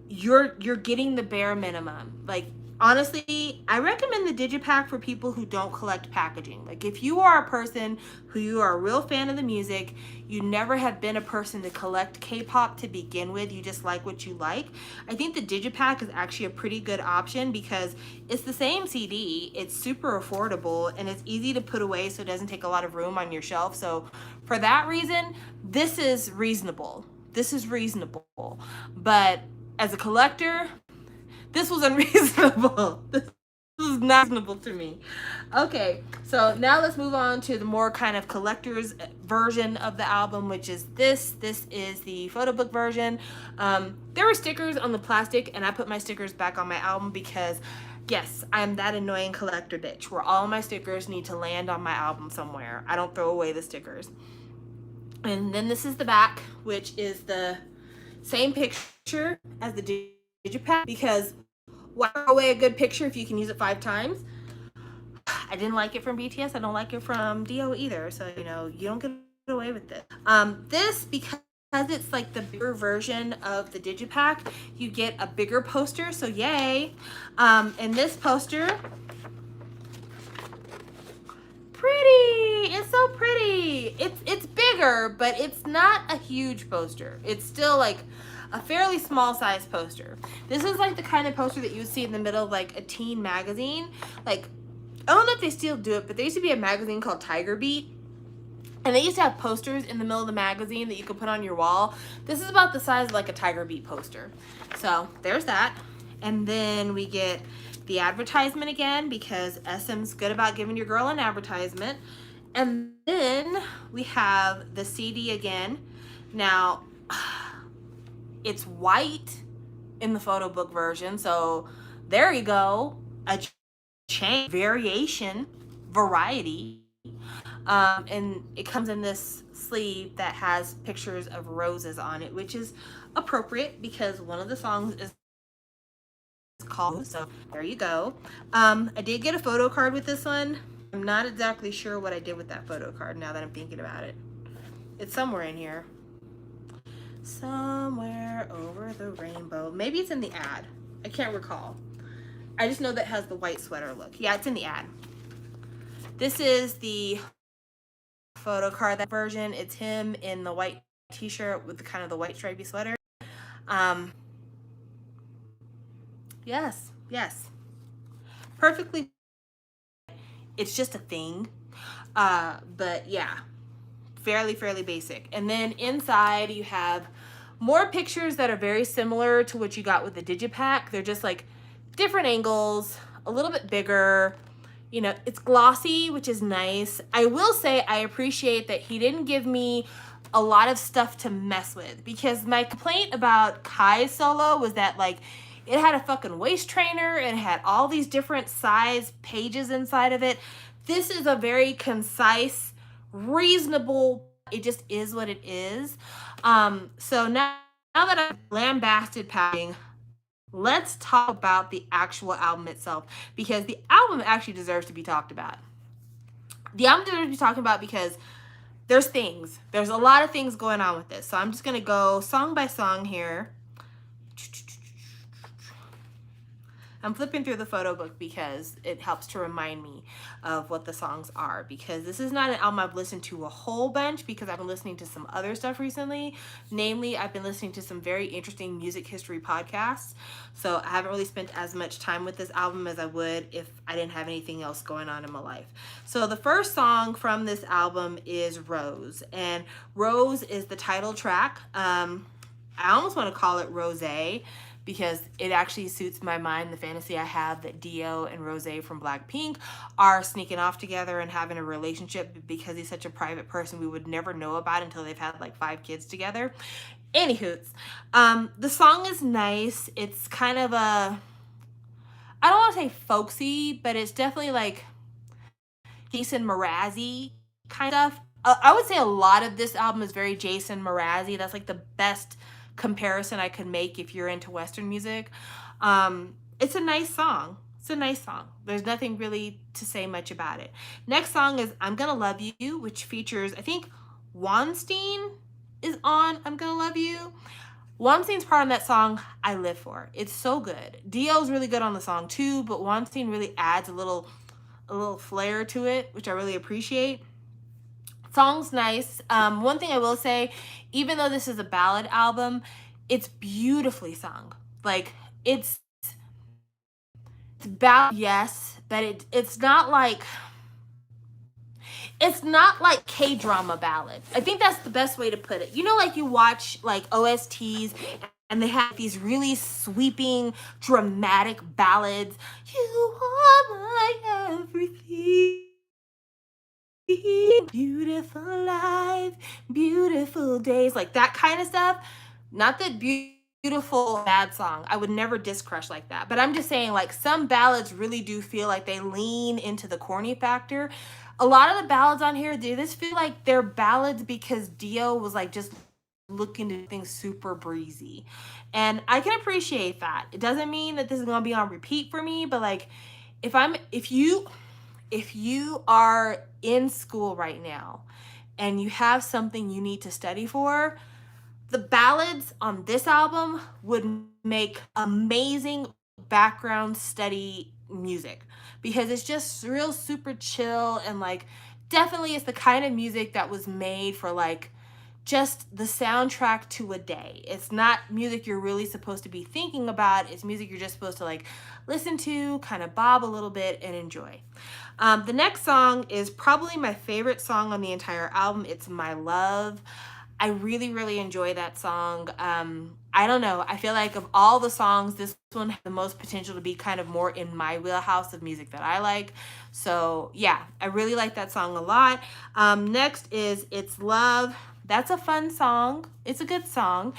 you're getting the bare minimum. Like, honestly, I recommend the Digipack for people who don't collect packaging. Like, if you are a person who you are a real fan of the music, you never have been a person to collect K-pop to begin with, you just like what you like, I think the Digipack is actually a pretty good option because it's the same CD, it's super affordable, and it's easy to put away so it doesn't take a lot of room on your shelf. So for that reason, this is reasonable. But as a collector, this was unreasonable. This was not reasonable to me. Okay, so now let's move on to the more kind of collector's version of the album, which is this. This is the photo book version. There were stickers on the plastic, and I put my stickers back on my album because, yes, I'm that annoying collector bitch where all my stickers need to land on my album somewhere. I don't throw away the stickers. And then this is the back, which is the same picture as the digipack, because why throw away a good picture if you can use it 5 times? I didn't like it from BTS. I don't like it from Dio either. So, you don't get away with this. This, because it's like the bigger version of the digipack, you get a bigger poster. So yay. And this poster, pretty. It's so pretty. It's bigger, but it's not a huge poster. It's still like a fairly small size poster. This is like the kind of poster that you would see in the middle of like a teen magazine. Like, I don't know if they still do it, but there used to be a magazine called Tiger Beat. And they used to have posters in the middle of the magazine that you could put on your wall. This is about the size of like a Tiger Beat poster. So there's that. And then we get the advertisement again, because SM's good about giving your girl an advertisement. And then we have the CD again. Now, it's white in the photo book version. So there you go. A change, variation, variety. And it comes in this sleeve that has pictures of roses on it, which is appropriate because one of the songs is called, so there you go. I did get a photo card with this one. I'm not exactly sure what I did with that photo card now that I'm thinking about it. It's somewhere in here. Somewhere over the rainbow. Maybe it's in the ad. I can't recall. I just know that it has the white sweater look. Yeah, it's in the ad. This is the photo card, that version. It's him in the white t-shirt with the kind of the white stripy sweater. Yes. Perfectly. It's just a thing. But yeah, fairly basic. And then inside you have more pictures that are very similar to what you got with the digipack. They're just like different angles, a little bit bigger. It's glossy, which is nice. I will say I appreciate that he didn't give me a lot of stuff to mess with, because my complaint about Kai's solo was that like it had a fucking waist trainer and it had all these different size pages inside of it. This is a very concise, reasonable, it just is what it is. So now that I've lambasted packing, let's talk about the actual album itself, because the album actually deserves to be talked about. The album deserves to be talked about because there's a lot of things going on with this. So I'm just going to go song by song here. I'm flipping through the photo book because it helps to remind me of what the songs are, because this is not an album I've listened to a whole bunch, because I've been listening to some other stuff recently. Namely, I've been listening to some very interesting music history podcasts. So I haven't really spent as much time with this album as I would if I didn't have anything else going on in my life. So the first song from this album is Rose. And Rose is the title track. I almost want to call it Rosé, because it actually suits my mind, the fantasy I have that Dio and Rosé from Blackpink are sneaking off together and having a relationship, because he's such a private person we would never know about until they've had like 5 kids together. Anywhoots, the song is nice. It's kind of I don't want to say folksy, but it's definitely like Jason Mrazzi kind of. I would say a lot of this album is very Jason Mrazzi. That's like the best comparison I could make if you're into Western music. It's a nice song. There's nothing really to say much about it. Next song is I'm Gonna Love You, which features, I think, Weinstein is on I'm Gonna Love You. Weinstein's part on that song I live for. It's so good. Dio's really good on the song too, but Weinstein really adds a little flair to it, which I really appreciate. Song's nice. One thing I will say, even though this is a ballad album, it's beautifully sung. Like, it's ballad, yes, but it's not like K-drama ballad. I think that's the best way to put it. Like you watch like OSTs and they have these really sweeping, dramatic ballads. You are my everything. Beautiful life, beautiful days, like that kind of stuff. Not that beautiful bad song. I would never diss Crush like that. But I'm just saying, like, some ballads really do feel like they lean into the corny factor. a lot of the ballads on here, they just feel like they're ballads because Dio was like just looking to do things super breezy. And I can appreciate that. It doesn't mean that this is gonna be on repeat for me, but like if you are in school right now and you have something you need to study for, the ballads on this album would make amazing background study music because it's just real super chill and like definitely it's the kind of music that was made for like just the soundtrack to a day. It's not music you're really supposed to be thinking about. It's music you're just supposed to like listen to, kind of bob a little bit and enjoy. The next song is probably my favorite song on the entire album. It's My Love. I really, really enjoy that song. I don't know. I feel like of all the songs, this one has the most potential to be kind of more in my wheelhouse of music that I like. So yeah, I really like that song a lot. Next is It's Love. That's a fun song. It's a good song.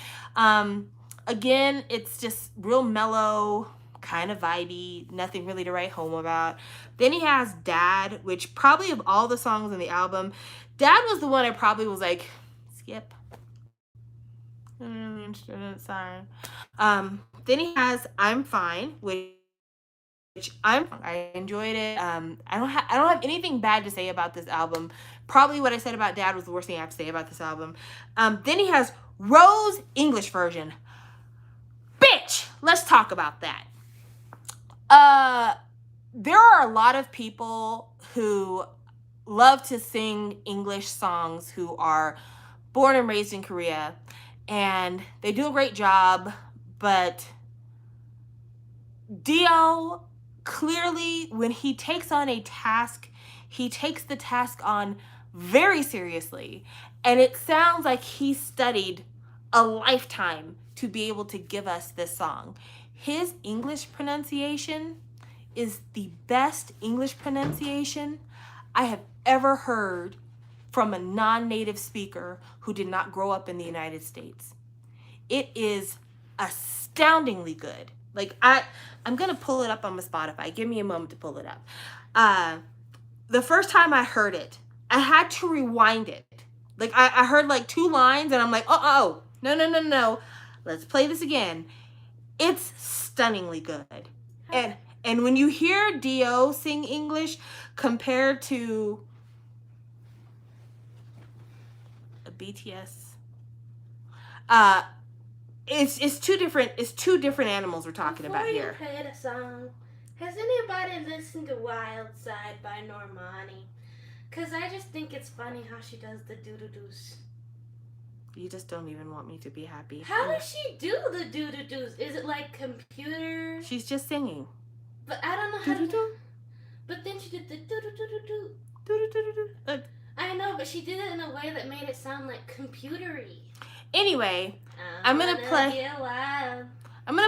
Again, it's just real mellow, kind of vibey, nothing really to write home about. Then he has Dad, which probably of all the songs on the album, Dad was the one I probably was like, skip. I'm really interested in it, sorry. Then he has I'm Fine, which I enjoyed it. I don't have anything bad to say about this album. Probably what I said about Dad was the worst thing I have to say about this album. Then he has Rose English version. Bitch, let's talk about that. There are a lot of people who love to sing English songs who are born and raised in Korea, and they do a great job, but Dio clearly, when he takes on a task, he takes the task on very seriously, and it sounds like he studied a lifetime to be able to give us this song. His English pronunciation is the best English pronunciation I have ever heard from a non-native speaker who did not grow up in the United States. It is astoundingly good. Like I'm gonna pull it up on my Spotify. Give me a moment to pull it up. The first time I heard it, I had to rewind it. Like I heard like 2 lines and I'm like, no. Let's play this again. It's stunningly good. And when you hear Dio sing English compared to a BTS, it's two different animals we're talking about here. Before you play the song, has anybody listened to Wild Side by Normani? Because I just think it's funny how she does the doo-doo-doos. You just don't even want me to be happy. How does she do the doo-doo-doos? Is it like computer? She's just singing. But I don't know how to... But then she did the doo-doo-doo-doo-doo. Doo-doo-doo-doo-doo. I know, but she did it in a way that made it sound like computery. Anyway, I'm gonna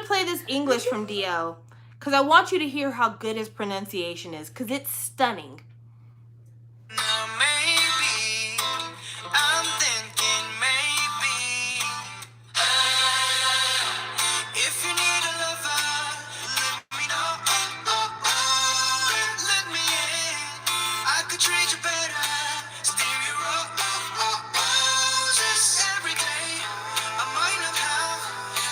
play this English from Dio because I want you to hear how good his pronunciation is because it's stunning. Now maybe I'm thinking maybe if you need a lover, let me know. Let me in. I could treat you better. Steer you roses every day. I might not have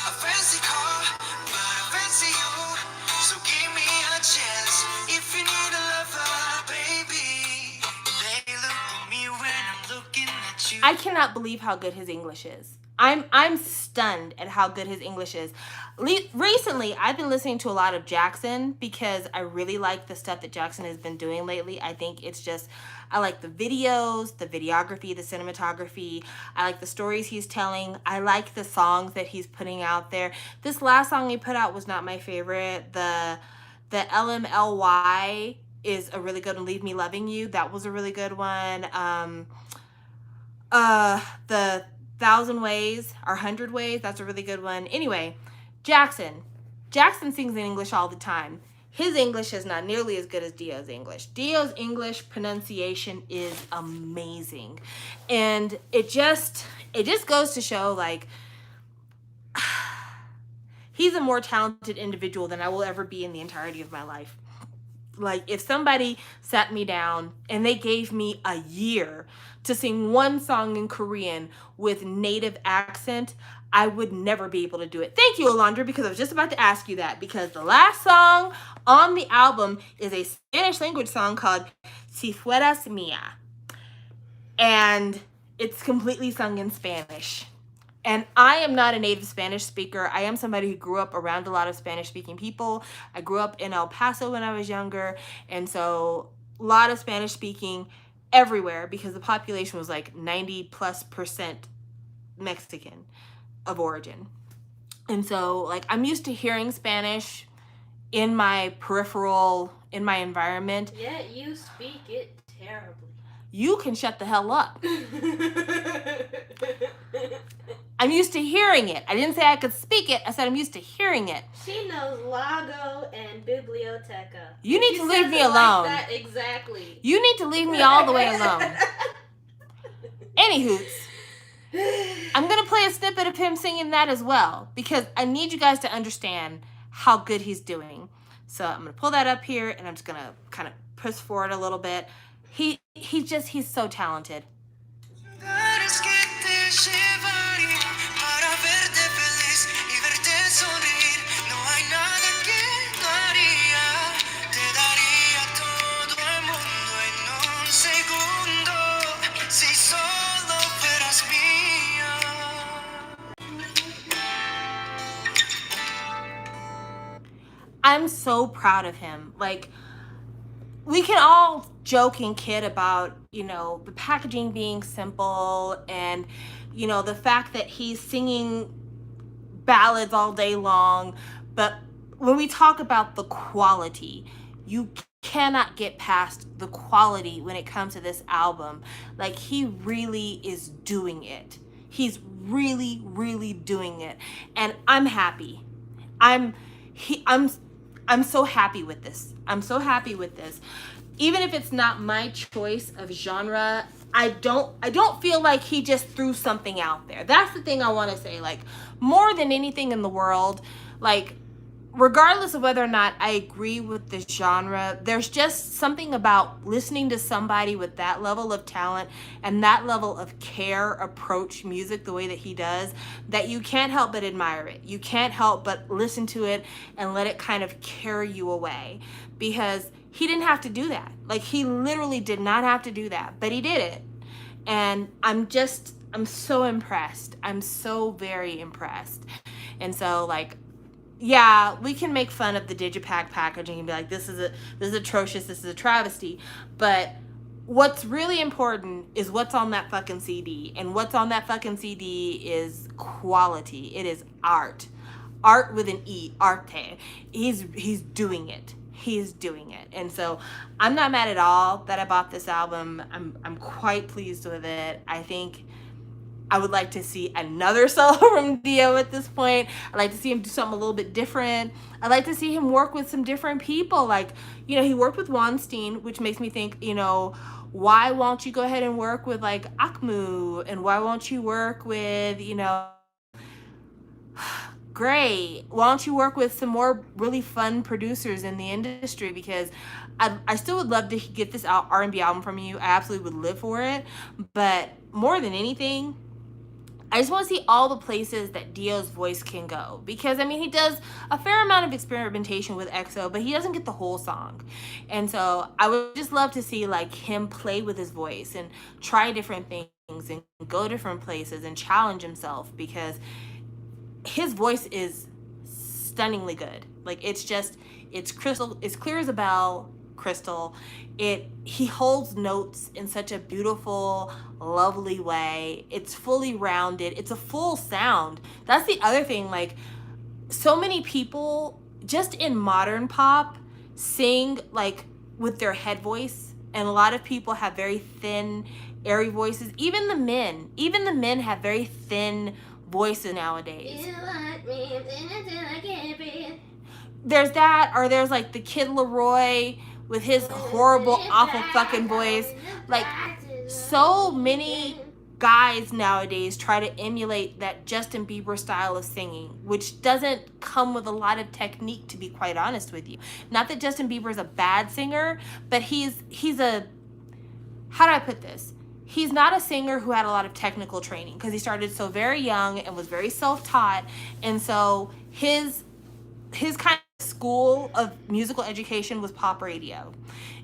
a fancy car, but I fancy you. So give me a chance. If you need a lover, baby, they look at me when I'm looking at you. I cannot believe how good his English is. I'm stunned at how good his English is. Recently, I've been listening to a lot of Jackson because I really like the stuff that Jackson has been doing lately. I think it's just, I like the videos, the videography, the cinematography. I like the stories he's telling. I like the songs that he's putting out there. This last song he put out was not my favorite. The LMLY is a really good one. Leave Me Loving You. That was a really good one. The 1,000 Ways or 100 Ways. That's a really good one. Anyway, Jackson sings in English all the time. His English is not nearly as good as Dio's English. Dio's English pronunciation is amazing. And it just goes to show like he's a more talented individual than I will ever be in the entirety of my life. Like, if somebody sat me down and they gave me a year to sing one song in Korean with native accent, I would never be able to do it. Thank you, Alondra, because I was just about to ask you that, because the last song on the album is a Spanish language song called Si Fueras Mía. And it's completely sung in Spanish. And I am not a native Spanish speaker. I am somebody who grew up around a lot of Spanish speaking people. I grew up in El Paso when I was younger. And so a lot of Spanish speaking everywhere, because the population was like 90+% Mexican of origin. And so like I'm used to hearing Spanish in my peripheral, in my environment. Yet you speak it terribly. You can shut the hell up. I'm used to hearing it. I didn't say I could speak it. I said I'm used to hearing it. She knows Lago and Biblioteca. You need to leave me alone. Like that exactly. You need to leave me all the way alone. Anywhoots, I'm going to play a snippet of him singing that as well, because I need you guys to understand how good he's doing. So I'm going to pull that up here, and I'm just going to kind of push forward a little bit. He's so talented. I'm so proud of him. Like, we can all joke and kid about, the packaging being simple and, the fact that he's singing ballads all day long. But when we talk about the quality, you cannot get past the quality when it comes to this album. Like, he really is doing it. He's really, really doing it. And I'm happy. I'm so happy with this. I'm so happy with this. Even if it's not my choice of genre, I don't feel like he just threw something out there. That's the thing I want to say. Like, more than anything in the world, like, regardless of whether or not I agree with the genre, there's just something about listening to somebody with that level of talent and that level of care approach music the way that he does, that you can't help but admire it. You can't help but listen to it and let it kind of carry you away, because he didn't have to do that. Like, he literally did not have to do that, but he did it. And I'm so impressed. I'm so very impressed. And so, like, yeah, we can make fun of the digipack packaging and be like, this is atrocious, this is a travesty. But what's really important is what's on that fucking CD. And what's on that fucking CD is quality. It is art. Art with an E, arte. He's doing it. He's doing it. And so I'm not mad at all that I bought this album. I'm quite pleased with it. I think I would like to see another solo from Dio at this point. I'd like to see him do something a little bit different. I'd like to see him work with some different people. Like, he worked with Weinstein, which makes me think, why won't you go ahead and work with, like, Akmu? And why won't you work with, Gray? Why don't you work with some more really fun producers in the industry? Because I still would love to get this R&B album from you. I absolutely would live for it. But more than anything, I just want to see all the places that Dio's voice can go. Because, he does a fair amount of experimentation with EXO, but he doesn't get the whole song. And so I would just love to see, like, him play with his voice and try different things and go different places and challenge himself, because his voice is stunningly good. Like, it's crystal, it's clear as a bell, crystal. He holds notes in such a beautiful, lovely way. It's fully rounded. It's a full sound. That's the other thing. Like, so many people just in modern pop sing like with their head voice, and a lot of people have very thin, airy voices. Even the men have very thin voices nowadays. There's that, or there's like the Kid Leroy with his horrible, awful fucking voice. Like, so many guys nowadays try to emulate that Justin Bieber style of singing, which doesn't come with a lot of technique, to be quite honest with you. Not that Justin Bieber is a bad singer, but he's a, how do I put this? He's not a singer who had a lot of technical training, because he started so very young and was very self-taught. And so his kind of school of musical education was pop radio.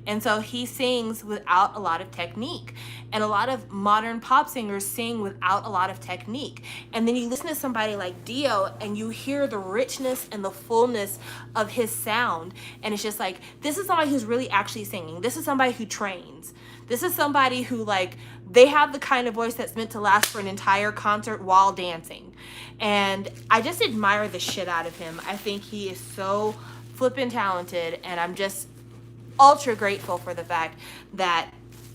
And so he sings without a lot of technique. And a lot of modern pop singers sing without a lot of technique. And then you listen to somebody like Dio and you hear the richness and the fullness of his sound. And it's just like, this is somebody who's really actually singing. This is somebody who trains. This is somebody who, like, they have the kind of voice that's meant to last for an entire concert while dancing. And I just admire the shit out of him. I think he is so flippin' talented, and I'm just ultra grateful for the fact that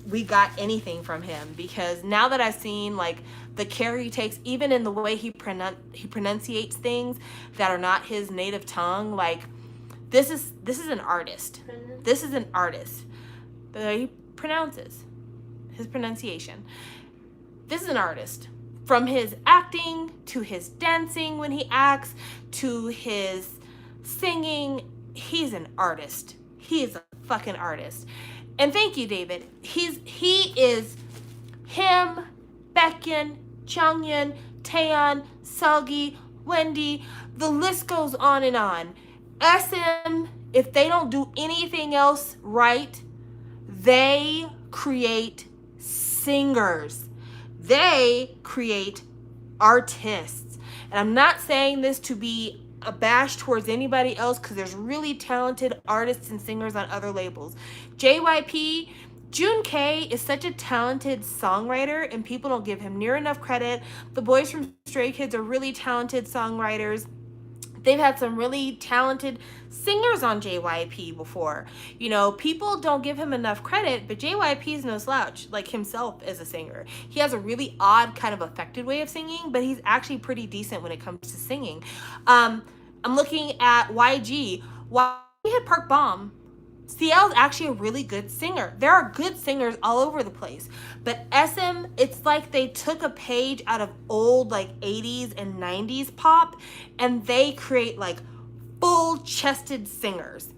we got anything from him, because now that I've seen, like, the care he takes, even in the way he pronunciates things that are not his native tongue, like, this is an artist. This is an artist. The way he pronounces, his pronunciation. This is an artist. From his acting to his dancing when he acts to his singing, he's an artist. He is a fucking artist. And thank you, David. He is him, Baekhyun, Changyun, Taeyeon, Seulgi, Wendy. The list goes on and on. SM, if they don't do anything else right, they create singers. They create artists. And I'm not saying this to be a bash towards anybody else, because there's really talented artists and singers on other labels. JYP, Jun K is such a talented songwriter, and people don't give him near enough credit. The boys from Stray Kids are really talented songwriters. They've had some really talented singers on JYP before. You know, people don't give him enough credit, but JYP is no slouch, like himself as a singer. He has a really odd, kind of affected way of singing, but he's actually pretty decent when it comes to singing. I'm looking at YG. YG had Park Bom. CL is actually a really good singer. There are good singers all over the place. But SM, it's like they took a page out of old, like, 80s and 90s pop, and they create, like, full-chested singers.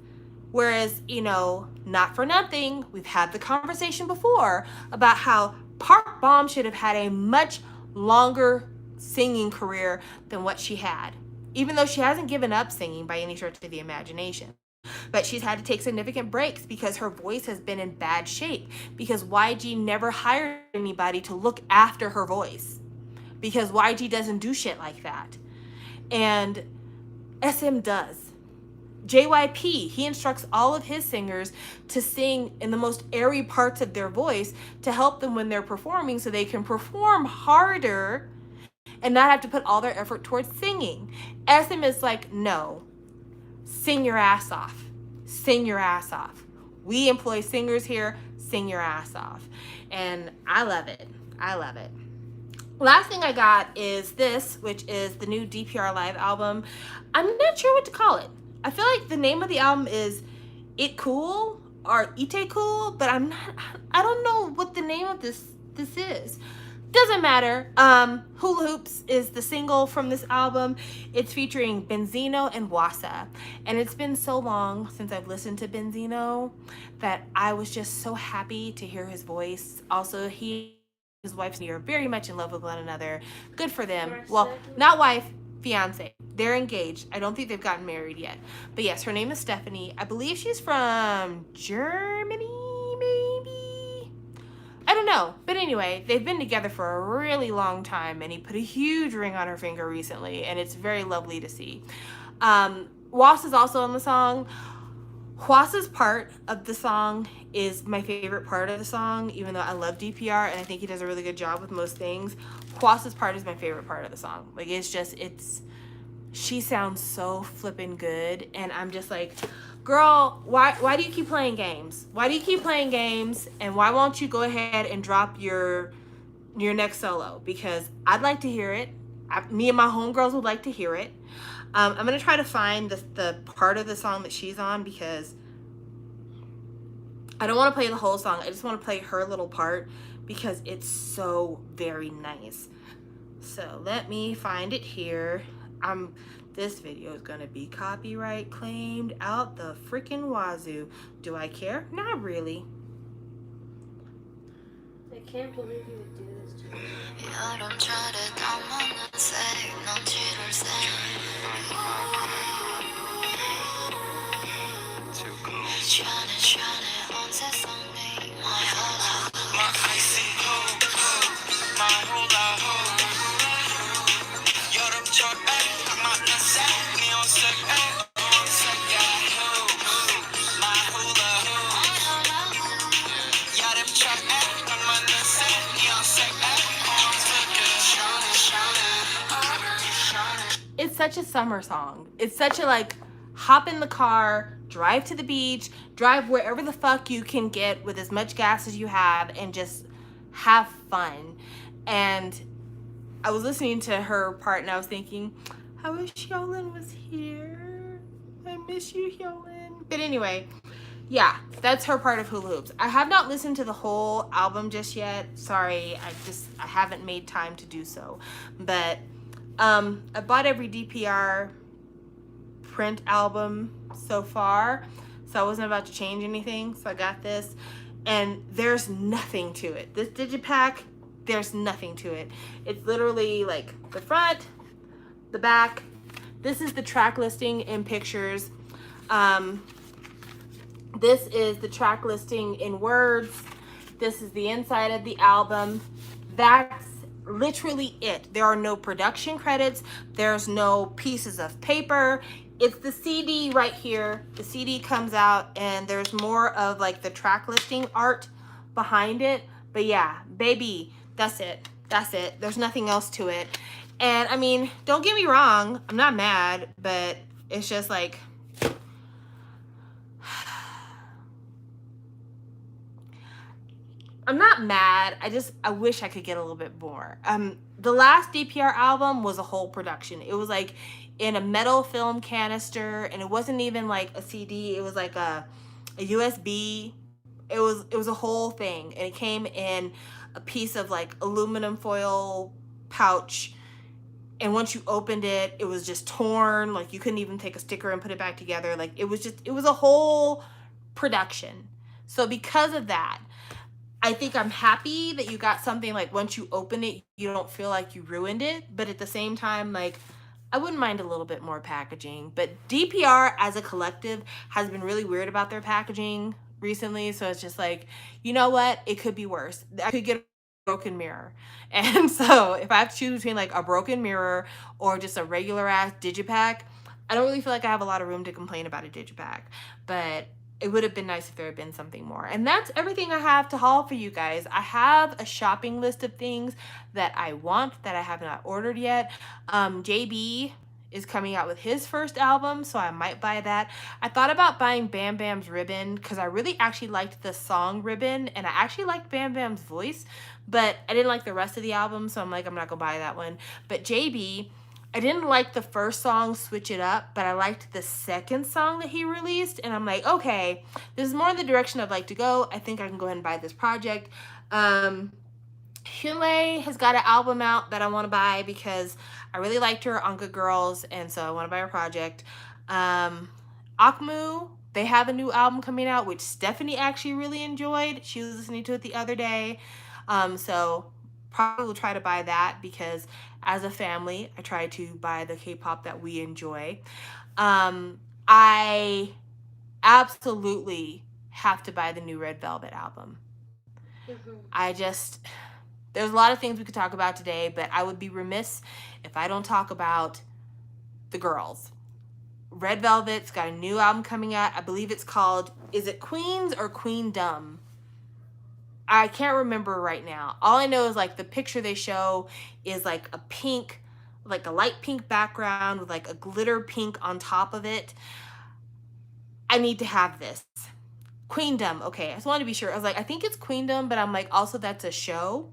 Whereas, you know, not for nothing, we've had the conversation before about how Park Bom should have had a much longer singing career than what she had. Even though she hasn't given up singing by any stretch of the imagination. But she's had to take significant breaks because her voice has been in bad shape, because YG never hired anybody to look after her voice, because YG doesn't do shit like that. And SM does. JYP, he instructs all of his singers to sing in the most airy parts of their voice to help them when they're performing, so they can perform harder and not have to put all their effort towards singing. SM is like, no. Sing your ass off. Sing your ass off. We employ singers here. Sing your ass off. And I love it. I love it. Last thing I got is this, which is the new DPR Live album. I'm not sure what to call it. I feel like the name of the album is It Cool or Ite Cool, but I don't know what the name of this is. Doesn't matter. Hula Hoops is the single from this album. It's featuring Benzino and Wassa. And it's been so long since I've listened to Benzino that I was just so happy to hear his voice. Also, his wife are very much in love with one another. Good for them. Well, not wife, fiance. They're engaged. I don't think they've gotten married yet. But yes, her name is Stephanie. I believe she's from Germany, maybe? I don't know. But anyway, they've been together for a really long time, and he put a huge ring on her finger recently, and it's very lovely to see. Was is also on the song. Hwasa's part of the song is my favorite part of the song, even though I love DPR and I think he does a really good job with most things. Hwasa's part is my favorite part of the song. Like, she sounds so flippin' good, and I'm just like, girl, why do you keep playing games? Why do you keep playing games? And why won't you go ahead and drop your next solo? Because I'd like to hear it. Me and my homegirls would like to hear it. I'm going to try to find the part of the song that she's on, because I don't want to play the whole song. I just want to play her little part, because it's so very nice. So let me find it here. This video is gonna be copyright claimed out the freaking wazoo. Do I care? Not really. I can't believe you would do this to me. It's such a summer song. It's such a like hop in the car, drive to the beach, drive wherever the fuck you can get with as much gas as you have, and just have fun. And I was listening to her part and I was thinking, I wish Yolin was here. I miss you, Yolin. But anyway, yeah, that's her part of Hula Hoops. I have not listened to the whole album just yet. Sorry, I haven't made time to do so. But I bought every DPR print album so far, so I wasn't about to change anything. So I got this, and there's nothing to it. This digipack, there's nothing to it. It's literally like the front, the back. This is the track listing in pictures. This is the track listing in words. This is the inside of the album. That's literally it. There are no production credits. There's no pieces of paper. It's the CD right here. The CD comes out and there's more of like the track listing art behind it. But yeah, baby, that's it. That's it. There's nothing else to it. And I mean, don't get me wrong, I'm not mad, but it's just like, I'm not mad. I wish I could get a little bit more. The last DPR album was a whole production. It was like in a metal film canister, and it wasn't even like a CD. It was like a USB. It was a whole thing, and it came in a piece of like aluminum foil pouch. And once you opened it, it was just torn. Like you couldn't even take a sticker and put it back together. Like it was a whole production. So because of that, I think I'm happy that you got something like once you open it, you don't feel like you ruined it. But at the same time, like I wouldn't mind a little bit more packaging. But DPR as a collective has been really weird about their packaging recently. So it's just like, you know what? It could be worse. I could get a broken mirror. And so if I have to choose between like a broken mirror or just a regular ass digipack, I don't really feel like I have a lot of room to complain about a digipack. But it would have been nice if there had been something more. And that's everything I have to haul for you guys. I have a shopping list of things that I want that I have not ordered yet. JB is coming out with his first album, so I might buy that. I thought about buying Bam Bam's Ribbon because I really actually liked the song Ribbon, and I actually liked Bam Bam's voice, but I didn't like the rest of the album, so I'm like, I'm not gonna buy that one. But JB, I didn't like the first song, Switch It Up, but I liked the second song that he released. And I'm like, okay, this is more in the direction I'd like to go. I think I can go ahead and buy this project. Hyunrae has got an album out that I want to buy because I really liked her on Good Girls. And so I want to buy her project. Akmu, they have a new album coming out, which Stephanie actually really enjoyed. She was listening to it the other day. So probably will try to buy that because as a family, I try to buy the K-pop that we enjoy. I absolutely have to buy the new Red Velvet album. There's a lot of things we could talk about today, but I would be remiss if I don't talk about the girls. Red Velvet's got a new album coming out. I believe it's called, is it Queens or Queendom? I can't remember right now. All I know is like the picture they show is like a pink, like a light pink background with like a glitter pink on top of it. I need to have this. Queendom. Okay, I just wanted to be sure. I was like, I think it's Queendom, but I'm like, also that's a show.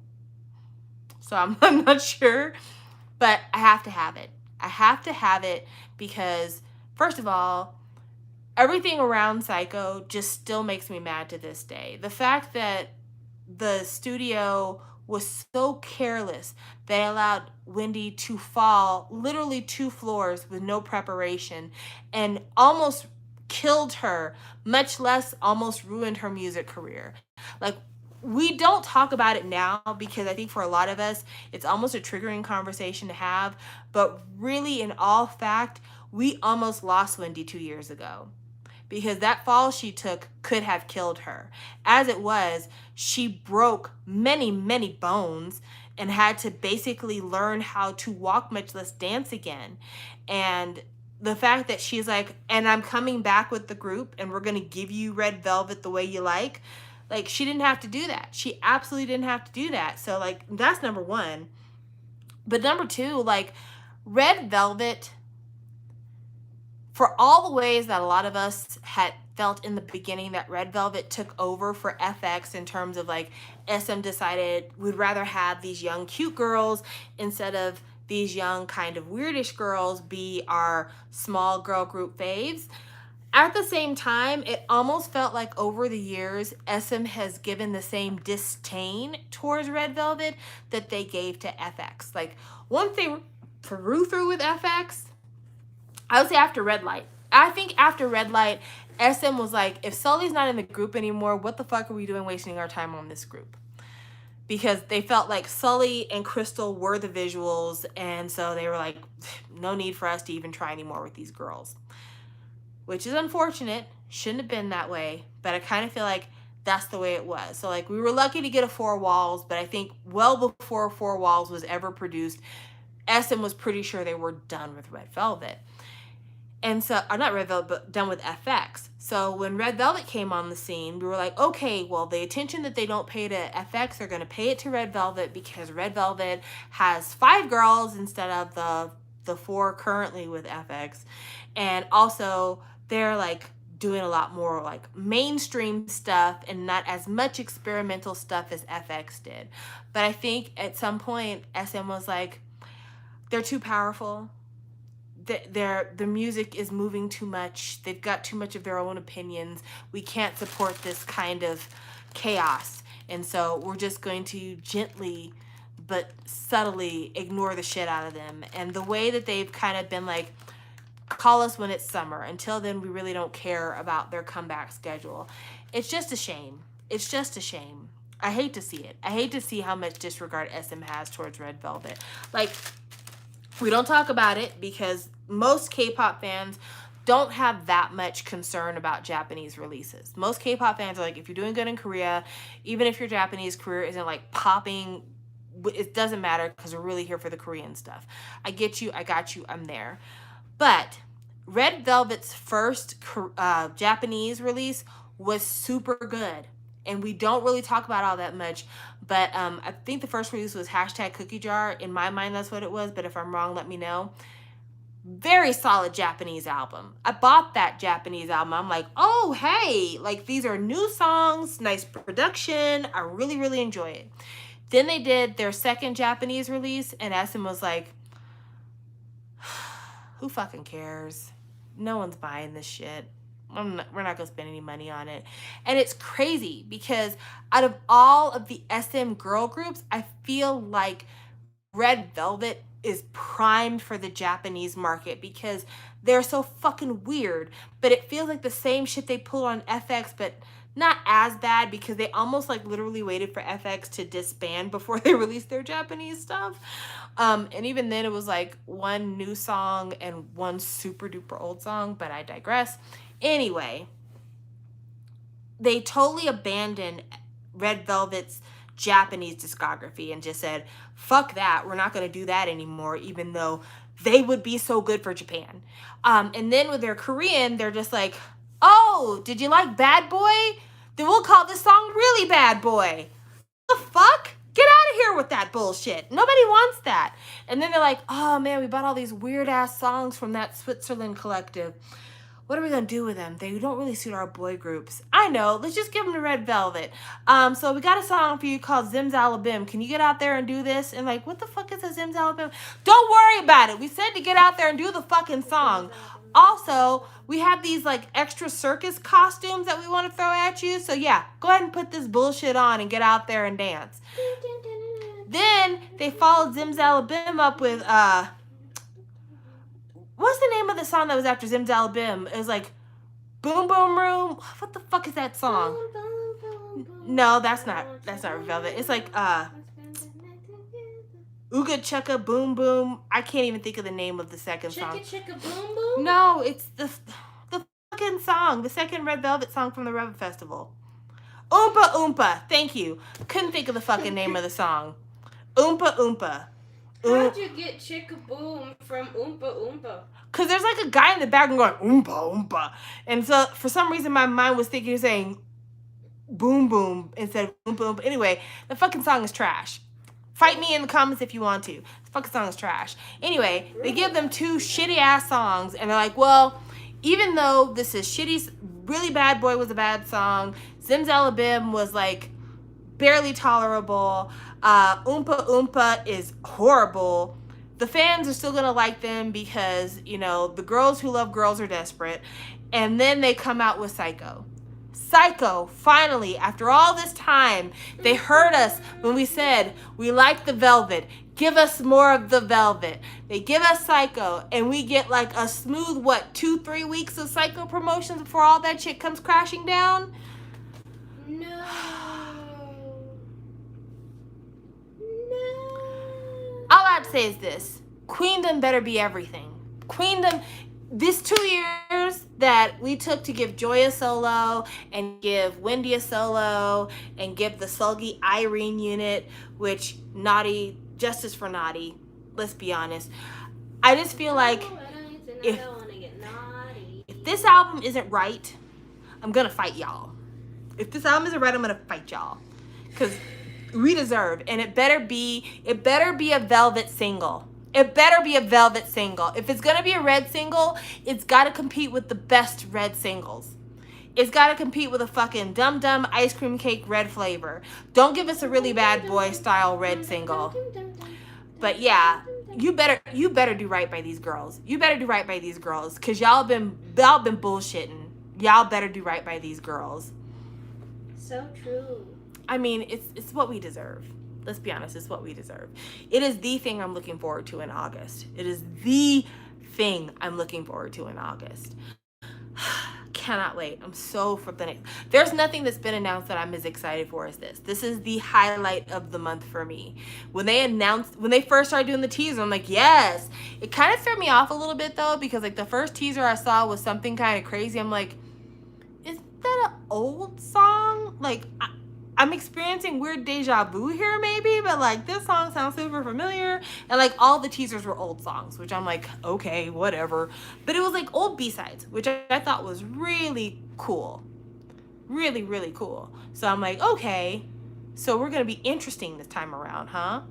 So I'm not sure, but I have to have it. I have to have it because first of all, everything around Psycho just still makes me mad to this day. The fact that the studio was so careless they allowed Wendy to fall literally 2 floors with no preparation and almost killed her, much less almost ruined her music career. Like, we don't talk about it now because I think for a lot of us, it's almost a triggering conversation to have. But really, in all fact, we almost lost Wendy 2 years ago because that fall she took could have killed her. As it was, she broke many, many bones and had to basically learn how to walk, much less dance again. And the fact that she's like, and I'm coming back with the group and we're going to give you Red Velvet the way you like she didn't have to do that. She absolutely didn't have to do that. So like that's number one. But number two, like Red Velvet, for all the ways that a lot of us had felt in the beginning that Red Velvet took over for FX in terms of like SM decided we'd rather have these young cute girls instead of these young kind of weirdish girls be our small girl group faves. At the same time, it almost felt like over the years, SM has given the same disdain towards Red Velvet that they gave to FX. Like once they through with FX, I would say after Red Light. I think after Red Light, SM was like, if Sully's not in the group anymore, what the fuck are we doing wasting our time on this group? Because they felt like Sully and Crystal were the visuals, and so they were like, no need for us to even try anymore with these girls. Which is unfortunate. Shouldn't have been that way, but I kind of feel like that's the way it was. So like we were lucky to get a Four Walls, but I think well before Four Walls was ever produced, SM was pretty sure they were done with Red Velvet. And so, or not Red Velvet, but done with FX. So when Red Velvet came on the scene, we were like, okay, well, the attention that they don't pay to FX, they're going to pay it to Red Velvet because Red Velvet has 5 girls instead of the 4 currently with FX. And also, they're like doing a lot more like mainstream stuff and not as much experimental stuff as FX did. But I think at some point, SM was like, they're too powerful. The music is moving too much. They've got too much of their own opinions. We can't support this kind of chaos. And so we're just going to gently but subtly ignore the shit out of them. And the way that they've kind of been like, call us when it's summer. Until then, we really don't care about their comeback schedule. It's just a shame. It's just a shame. I hate to see it. I hate to see how much disregard SM has towards Red Velvet. Like, we don't talk about it because most K-pop fans don't have that much concern about Japanese releases. Most K-pop fans are like, if you're doing good in Korea, even if your Japanese career isn't like popping, it doesn't matter because we're really here for the Korean stuff. I get you. I got you. I'm there. But Red Velvet's first Japanese release was super good. And we don't really talk about all that much. But I think the first release was #Cookie Jar. In my mind, that's what it was. But if I'm wrong, let me know. Very solid Japanese album. I bought that Japanese album. I'm like, oh, hey, like these are new songs, nice production. I really, really enjoy it. Then they did their second Japanese release, and SM was like, who fucking cares? No one's buying this shit. We're not going to spend any money on it. And it's crazy because out of all of the SM girl groups, I feel like Red Velvet is primed for the Japanese market because they're so fucking weird. But it feels like the same shit they pull on FX, but not as bad because they almost like literally waited for FX to disband before they released their Japanese stuff. And even then it was like one new song and one super duper old song, but I digress. Anyway, they totally abandoned Red Velvet's Japanese discography and just said, fuck that, we're not going to do that anymore, even though they would be so good for Japan. And then with their Korean, they're just like, oh, did you like Bad Boy? Then we'll call this song Really Bad Boy. What the fuck? Get out of here with that bullshit. Nobody wants that. And then they're like, oh man, we bought all these weird ass songs from that Switzerland collective. What are we going to do with them? They don't really suit our boy groups. I know. Let's just give them to Red Velvet. So we got a song for you called Zimzalabim. Can you get out there and do this? And like, what the fuck is a Zimzalabim? Don't worry about it. We said to get out there and do the fucking song. Also, we have these like extra circus costumes that we want to throw at you. So yeah, go ahead and put this bullshit on and get out there and dance. Then they followed Zimzalabim up with what's the name of the song that was after Zimzalabim? It was like Boom Boom Room. What the fuck is that song? No, that's not Velvet. It's like Ooga Chugga Boom Boom. I can't even think of the name of the second song. Chicka Chicka Boom Boom? No, it's the fucking song, the second Red Velvet song from the Rev Festival. Oompa Oompa. Thank you. Couldn't think of the fucking name of the song. Oompa Oompa. How'd you get Chicka Boom from Oompa Oompa? Because there's like a guy in the background going Oompa Oompa. And so for some reason my mind was thinking of saying Boom Boom instead of Oompa Oompa. Anyway, the fucking song is trash. Fight me in the comments if you want to. The fucking song is trash. Anyway, they give them two shitty ass songs and they're like, well, even though this is shitty, Really Bad Boy was a bad song, Zimzalabim was like barely tolerable, Oompa Oompa is horrible, the fans are still gonna like them because, you know, the girls who love girls are desperate. And then they come out with Psycho. Psycho, finally, after all this time, they heard us when we said, we like the Velvet. Give us more of the Velvet. They give us Psycho, and we get like a smooth, 2-3 weeks of Psycho promotions before all that shit comes crashing down? No. No. All I have to say is this. Queendom better be everything. Queendom... This 2 years that we took to give Joy a solo and give Wendy a solo and give the Sulgi Irene unit, which Naughty, justice for Naughty, let's be honest. I just feel like if this album isn't right, I'm gonna fight y'all. If this album isn't right, I'm gonna fight y'all. Because we deserve, and it better be a Velvet single. It better be a Velvet single. If it's going to be a Red single, it's got to compete with the best Red singles. It's got to compete with a fucking Dum Dum ice cream cake Red flavor. Don't give us a Really Bad Boy style Red single. But yeah, you better do right by these girls. You better do right by these girls cuz y'all been bullshitting. Y'all better do right by these girls. So true. I mean, it's what we deserve. Let's be honest, it's what we deserve. It is the thing I'm looking forward to in August. It is the thing I'm looking forward to in August. Cannot wait. I'm so flipping. There's nothing that's been announced that I'm as excited for as this. This is the highlight of the month for me. When they first started doing the teaser, I'm like, yes. It kind of threw me off a little bit though, because like the first teaser I saw was something kind of crazy. I'm like, is that an old song? Like, I'm experiencing weird deja vu here maybe, but like this song sounds super familiar. And like all the teasers were old songs, which I'm like, okay, whatever. But it was like old B-sides, which I thought was really cool. Really, really cool. So I'm like, okay, so we're going to be interesting this time around, huh?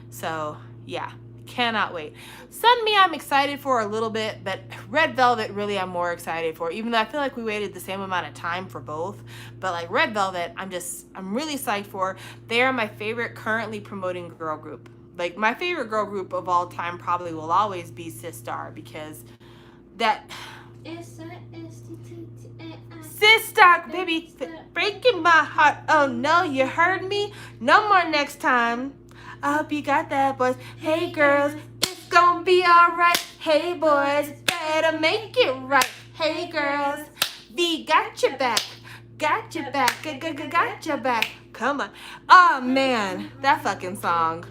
So yeah, cannot wait. Sun Me I'm excited for a little bit, but Red Velvet really I'm more excited for, even though I feel like we waited the same amount of time for both. But like Red Velvet, I'm really psyched for. They are my favorite currently promoting girl group. Like my favorite girl group of all time probably will always be Sistar, because that Sistar, baby, breaking my heart. Oh no, you heard me? No more next time. I hope you got that, boys. Hey girls, it's gonna be alright. Hey boys, better make it right. Hey girls, we got your back. Got your back. Got your back. Come on. Oh man, that fucking song.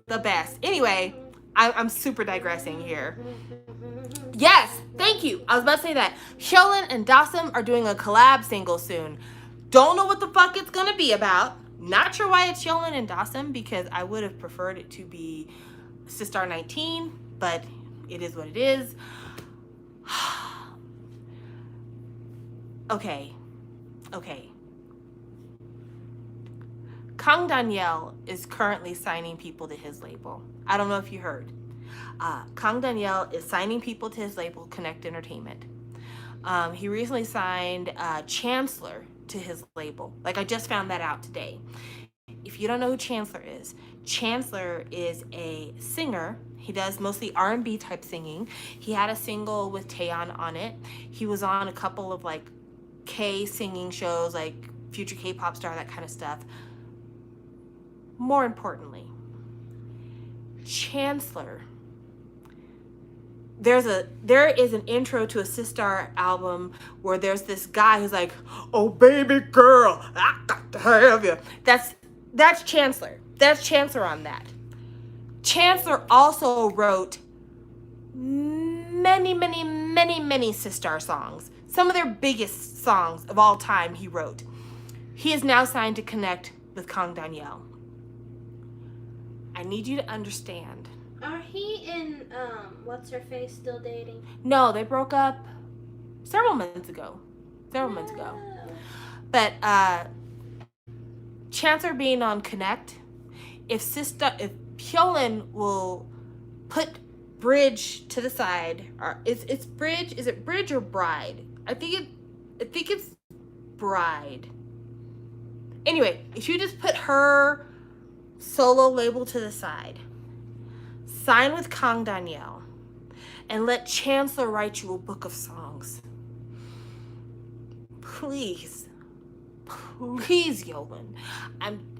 The best. Anyway, I'm super digressing here. Yes, thank you. I was about to say that. Hyolyn and Dawson are doing a collab single soon. Don't know what the fuck it's gonna be about. Not sure why it's Hyolyn and Dawson, because I would have preferred it to be Sistar 19, but it is what it is. Okay. Kang Daniel is currently signing people to his label. I don't know if you heard. Kang Daniel is signing people to his label, Connect Entertainment. He recently signed Chancellor to his label. Like, I just found that out today. If you don't know who Chancellor is a singer. He does mostly R&B type singing. He had a single with Taeyeon on it. He was on a couple of like K singing shows, like Future K-pop Star, that kind of stuff. More importantly, Chancellor. There is an intro to a Sistar album where there's this guy who's like, "Oh baby girl, I got to have you." That's Chancellor. That's Chancellor on that. Chancellor also wrote many Sistar songs. Some of their biggest songs of all time he wrote. He is now signed to connect with Kang Danielle. I need you to understand. Are he and what's her face still dating? No, they broke up several months ago. But Chancellor being on Connect, if Hyolyn will put Bridge to the side, or it's Bridge? Is it Bridge or Bride? I think it's Bride. Anyway, if you just put her solo label to the side, sign with Kang Danielle, and let Chancellor write you a book of songs. Please, Yolan.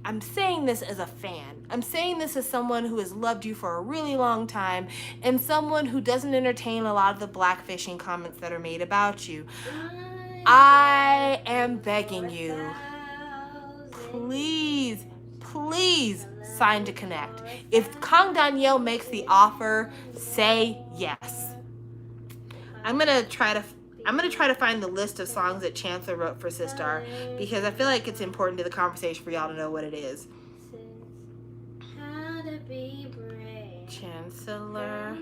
I'm saying this as a fan. I'm saying this as someone who has loved you for a really long time, and someone who doesn't entertain a lot of the blackfishing comments that are made about you. I am begging you. Please sign to Connect. If Kang Danielle makes the offer, say yes. I'm gonna try to find the list of songs that Chancellor wrote for Sistar, because I feel like it's important to the conversation for y'all to know what it is. Chancellor,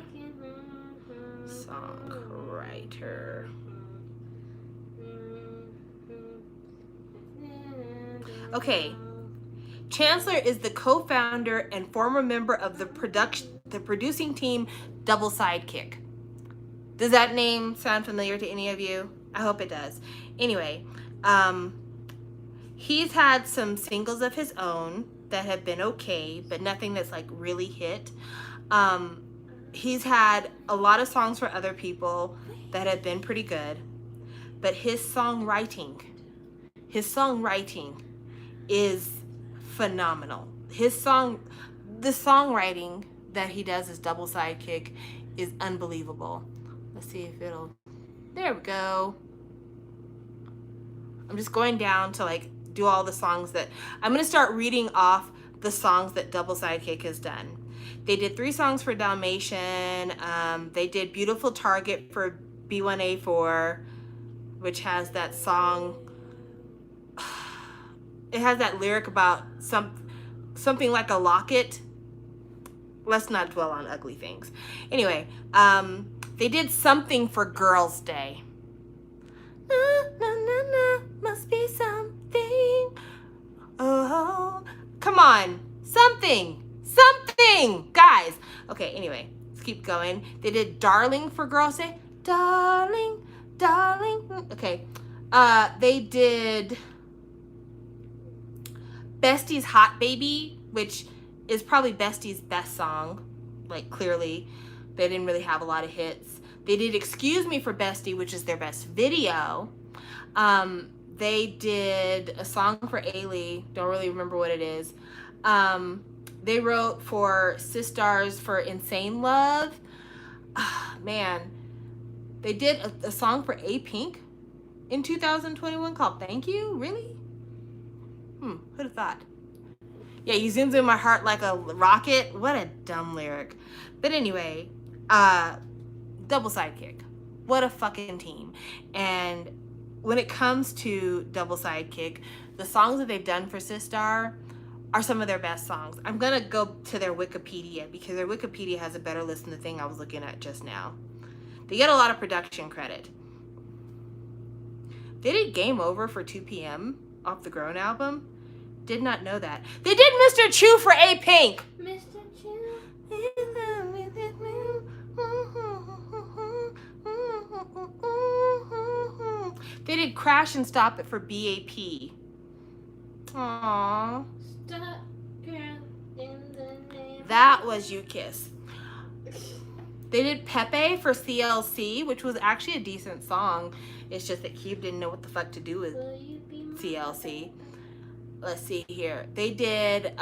songwriter. Okay. Chancellor is the co-founder and former member of the producing team Double Sidekick. Does that name sound familiar to any of you? I hope it does. Anyway, he's had some singles of his own that have been okay, but nothing that's like really hit. He's had a lot of songs for other people that have been pretty good, but his songwriting is phenomenal. The songwriting that he does as Double Sidekick is unbelievable. Let's see if there we go. I'm just going down to like do all the songs that, I'm going to start reading off the songs that Double Sidekick has done. They did 3 songs for Dalmatian. They did Beautiful Target for B1A4, which has that song. It has that lyric about something like a locket. Let's not dwell on ugly things. Anyway, they did Something for Girls' Day. Must be something. Oh, come on. Something. Guys. Okay, anyway, let's keep going. They did Darling for Girls' Day. Darling. Okay. They did Bestie's Hot Baby, which is probably Bestie's best song. Like, clearly, they didn't really have a lot of hits. They did Excuse Me for Bestie, which is their best video. They did a song for Ailey. Don't really remember what it is. They wrote for Sistars for Insane Love. Man. They did a song for A-Pink in 2021 called Thank You. Really? Who'd have thought? Yeah, you zoomed in my heart like a rocket. What a dumb lyric. But anyway, Double Sidekick. What a fucking team. And when it comes to Double Sidekick, the songs that they've done for Sistar are some of their best songs. I'm going to go to their Wikipedia because their Wikipedia has a better list than the thing I was looking at just now. They get a lot of production credit. They did Game Over for 2 p.m. off the Grown album. Did not know that. They did Mr. Chew for A-Pink. Mr. Chew. They did Crash and Stop It for BAP. Aww. Stop, girl, in the name. That was You Kiss. They did Pepe for CLC, which was actually a decent song. It's just that Cube didn't know what the fuck to do with Will you be my CLC. Let's see here. They did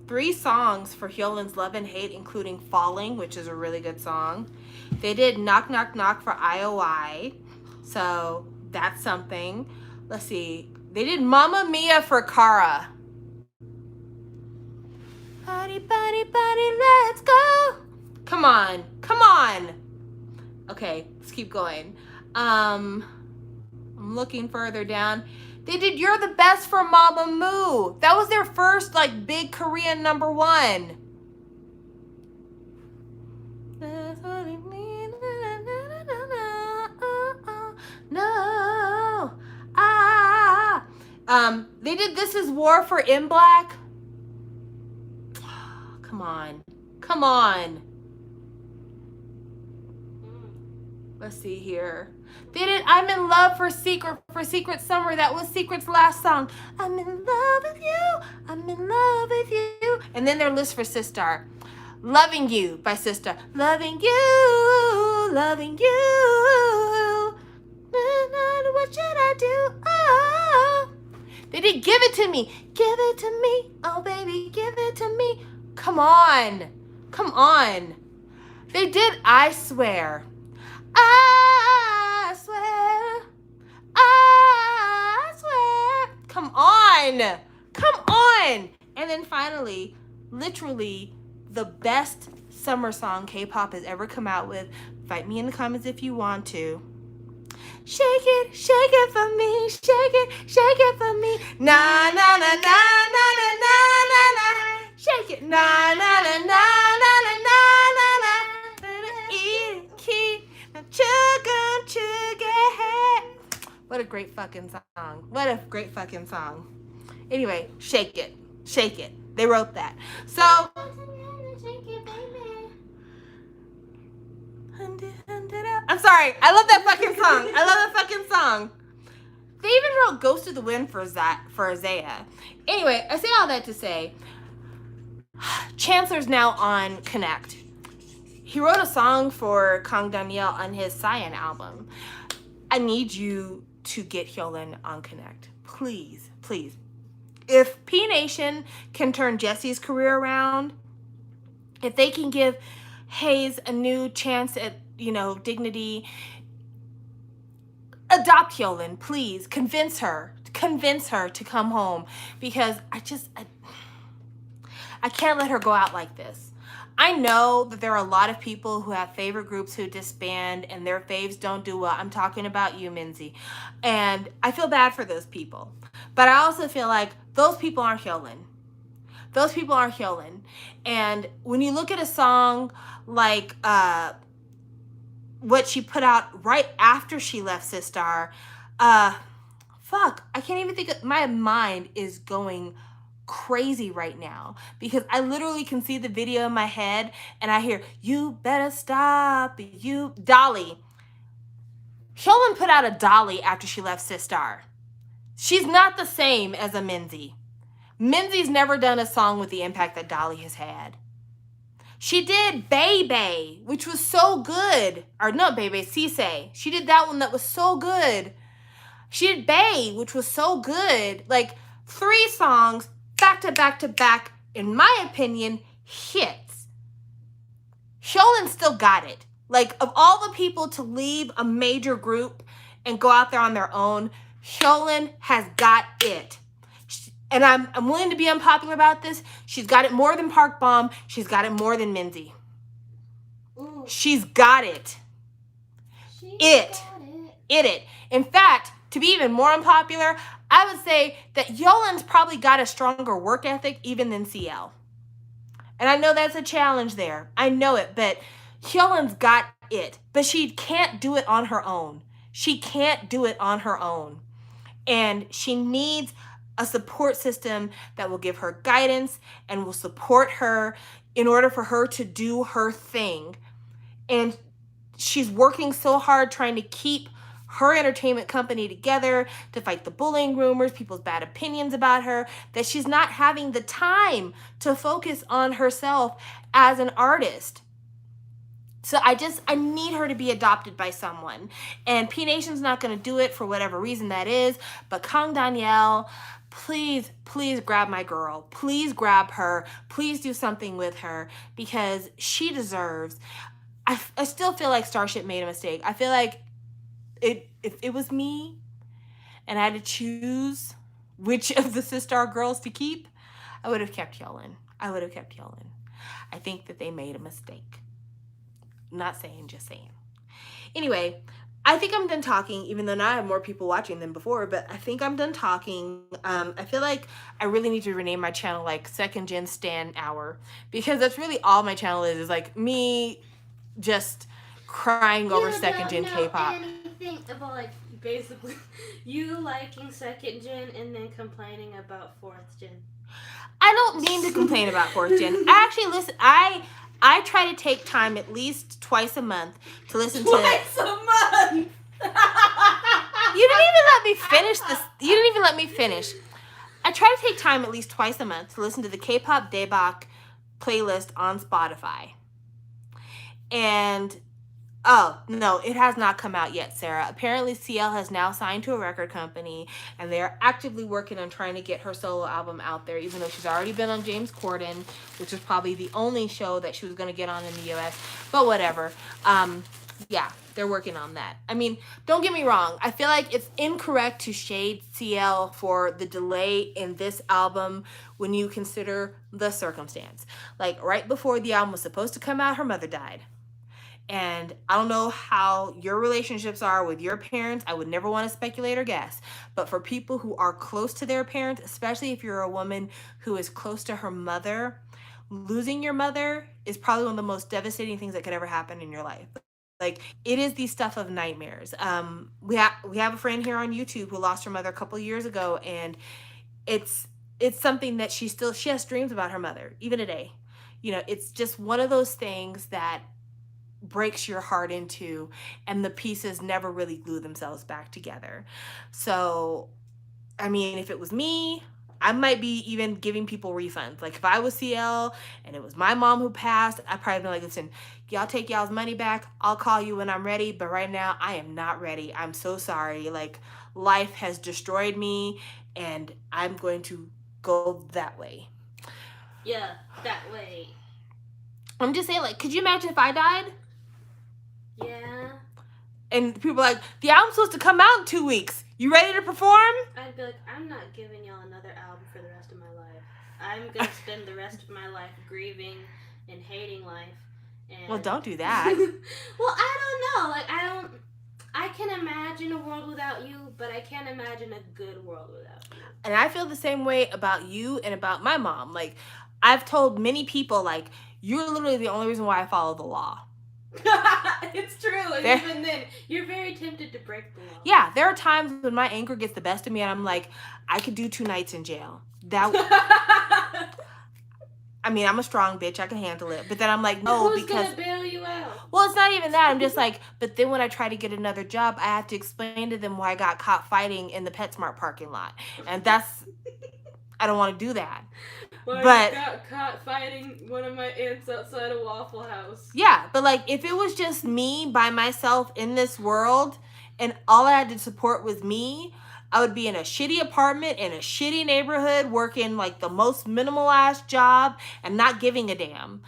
3 songs for Hyolin's Love and Hate, including Falling, which is a really good song. They did Knock Knock Knock for IOI. So that's something. Let's see. They did Mamma Mia for Kara. Body, body, body, let's go. Come on. Come on. Okay, let's keep going. I'm looking further down. They did You're the Best for Mamamoo. That was their first like big Korean number 1. No. They did This Is War for In Black. Come on. Come on. Let's see here. They did I'm in Love for Secret Summer. That was Secret's last song. I'm in love with you. I'm in love with you. And then their list for Sistar. Loving You by Sistar. Loving you. Loving you. What should I do? Oh. They did Give It To Me. Give it to me. Oh, baby, give it to me. Come on. Come on. They did I Swear. I swear. I swear. Come on. Come on. And then finally, literally the best summer song K-pop has ever come out with. Fight me in the comments if you want to. Shake it for me, shake it for me. Na na na na na na na na na. Shake it, na na na na na na na na. Eat, keep, sugar. What a great fucking song. What a great fucking song. Anyway, shake it, shake it. They wrote that. So. I'm sorry. I love that fucking song. I love that fucking song. They even wrote Ghost of the Wind for Isaiah. Anyway, I say all that to say, Chancellor's now on Connect. He wrote a song for Kang Daniel on his Cyan album. I need you to get Hyolyn on Connect. Please, please. If P Nation can turn Jesse's career around, if they can give Hayes a new chance at, dignity, adopt Hyolyn, please. Convince her to come home, because I can't let her go out like this. I know that there are a lot of people who have favorite groups who disband and their faves don't do well. I'm talking about you, Minzy. And I feel bad for those people. But I also feel like those people aren't Hyolyn. Those people aren't Hyolyn. And when you look at a song like what she put out right after she left Sistar, I can't even think my mind is going crazy right now, because I literally can see the video in my head and I hear, you better stop, you, Dolly. Hyolyn put out a Dolly after she left Sistar. She's not the same as a Minzy. Minzy's never done a song with the impact that Dolly has had. She did Baby, which was so good. Or not Baby, Cisse. She did that one that was so good. She did Bae, which was so good. Like 3 songs back to back to back, in my opinion, hits. Hyolyn still got it. Like, of all the people to leave a major group and go out there on their own, Hyolyn has got it. And I'm willing to be unpopular about this. She's got it more than Park Bom. She's got it more than Minzy. Ooh. She's got it. It. In fact, to be even more unpopular, I would say that Hyolyn's probably got a stronger work ethic even than CL. And I know that's a challenge there. I know it, but Hyolyn's got it. But she can't do it on her own. She can't do it on her own. And she needs a support system that will give her guidance and will support her in order for her to do her thing. And she's working so hard trying to keep her entertainment company together, to fight the bullying rumors, people's bad opinions about her, that she's not having the time to focus on herself as an artist. So I need her to be adopted by someone. And P Nation's not going to do it for whatever reason that is. But Kang Danielle, please, please grab my girl. Please grab her. Please do something with her because she deserves. I still feel like Starship made a mistake. I feel like if it was me and I had to choose which of the Sistar girls to keep, I would have kept Yeolin. I would have kept Yeolin. I think that they made a mistake. Not saying, just saying. Anyway, I think I'm done talking, even though now I have more people watching than before, but I think I'm done talking. I feel like I really need to rename my channel like Second Gen Stan Hour, because that's really all my channel is like me just crying over second gen K-pop. Anything about like basically you liking second gen and then complaining about fourth gen. I don't mean to complain about fourth gen. I actually listen. I try to take time at least twice a month to listen to. Twice a month. You didn't even let me finish this. You didn't even let me finish. I try to take time at least twice a month to listen to the K-pop Daebak playlist on Spotify. And oh, no, it has not come out yet, Sarah. Apparently, CL has now signed to a record company, and they are actively working on trying to get her solo album out there, even though she's already been on James Corden, which is probably the only show that she was going to get on in the US. But whatever. Yeah, they're working on that. I mean, don't get me wrong. I feel like it's incorrect to shade CL for the delay in this album when you consider the circumstance. Like, right before the album was supposed to come out, her mother died. And I don't know how your relationships are with your parents. I would never want to speculate or guess. But for people who are close to their parents, especially if you're a woman who is close to her mother, losing your mother is probably one of the most devastating things that could ever happen in your life. Like, it is the stuff of nightmares. We have a friend here on YouTube who lost her mother a couple years ago, and it's something that she has dreams about her mother, even today. You know, it's just one of those things that breaks your heart in two, and the pieces never really glue themselves back together. So, I mean, if it was me, I might be even giving people refunds. Like, if I was CL and it was my mom who passed, I'd probably be like, listen, y'all take y'all's money back. I'll call you when I'm ready. But right now, I am not ready. I'm so sorry. Like, life has destroyed me, and I'm going to go that way. Yeah, that way. I'm just saying, like, could you imagine if I died? Yeah. And people are like, the album's supposed to come out in 2 weeks. You ready to perform? I'd be like, I'm not giving y'all another album for the rest of my life. I'm going to spend the rest of my life grieving and hating life. And Well, don't do that. Well, I don't know. Like, I can imagine a world without you, but I can't imagine a good world without you. And I feel the same way about you and about my mom. Like, I've told many people, like, you're literally the only reason why I follow the law. It's true. And even then, you're very tempted to break the law. Yeah, there are times when my anger gets the best of me and I'm like, I could do 2 nights in jail. I mean, I'm a strong bitch. I can handle it. But then I'm like, no, Who's because... gonna bail you out? Well, it's not even that. I'm just like, but then when I try to get another job, I have to explain to them why I got caught fighting in the PetSmart parking lot. And that's... I don't want to do that. Well, but I got caught fighting one of my aunts outside a Waffle House. Yeah, but like if it was just me by myself in this world and all I had to support was me, I would be in a shitty apartment in a shitty neighborhood working like the most minimal ass job and not giving a damn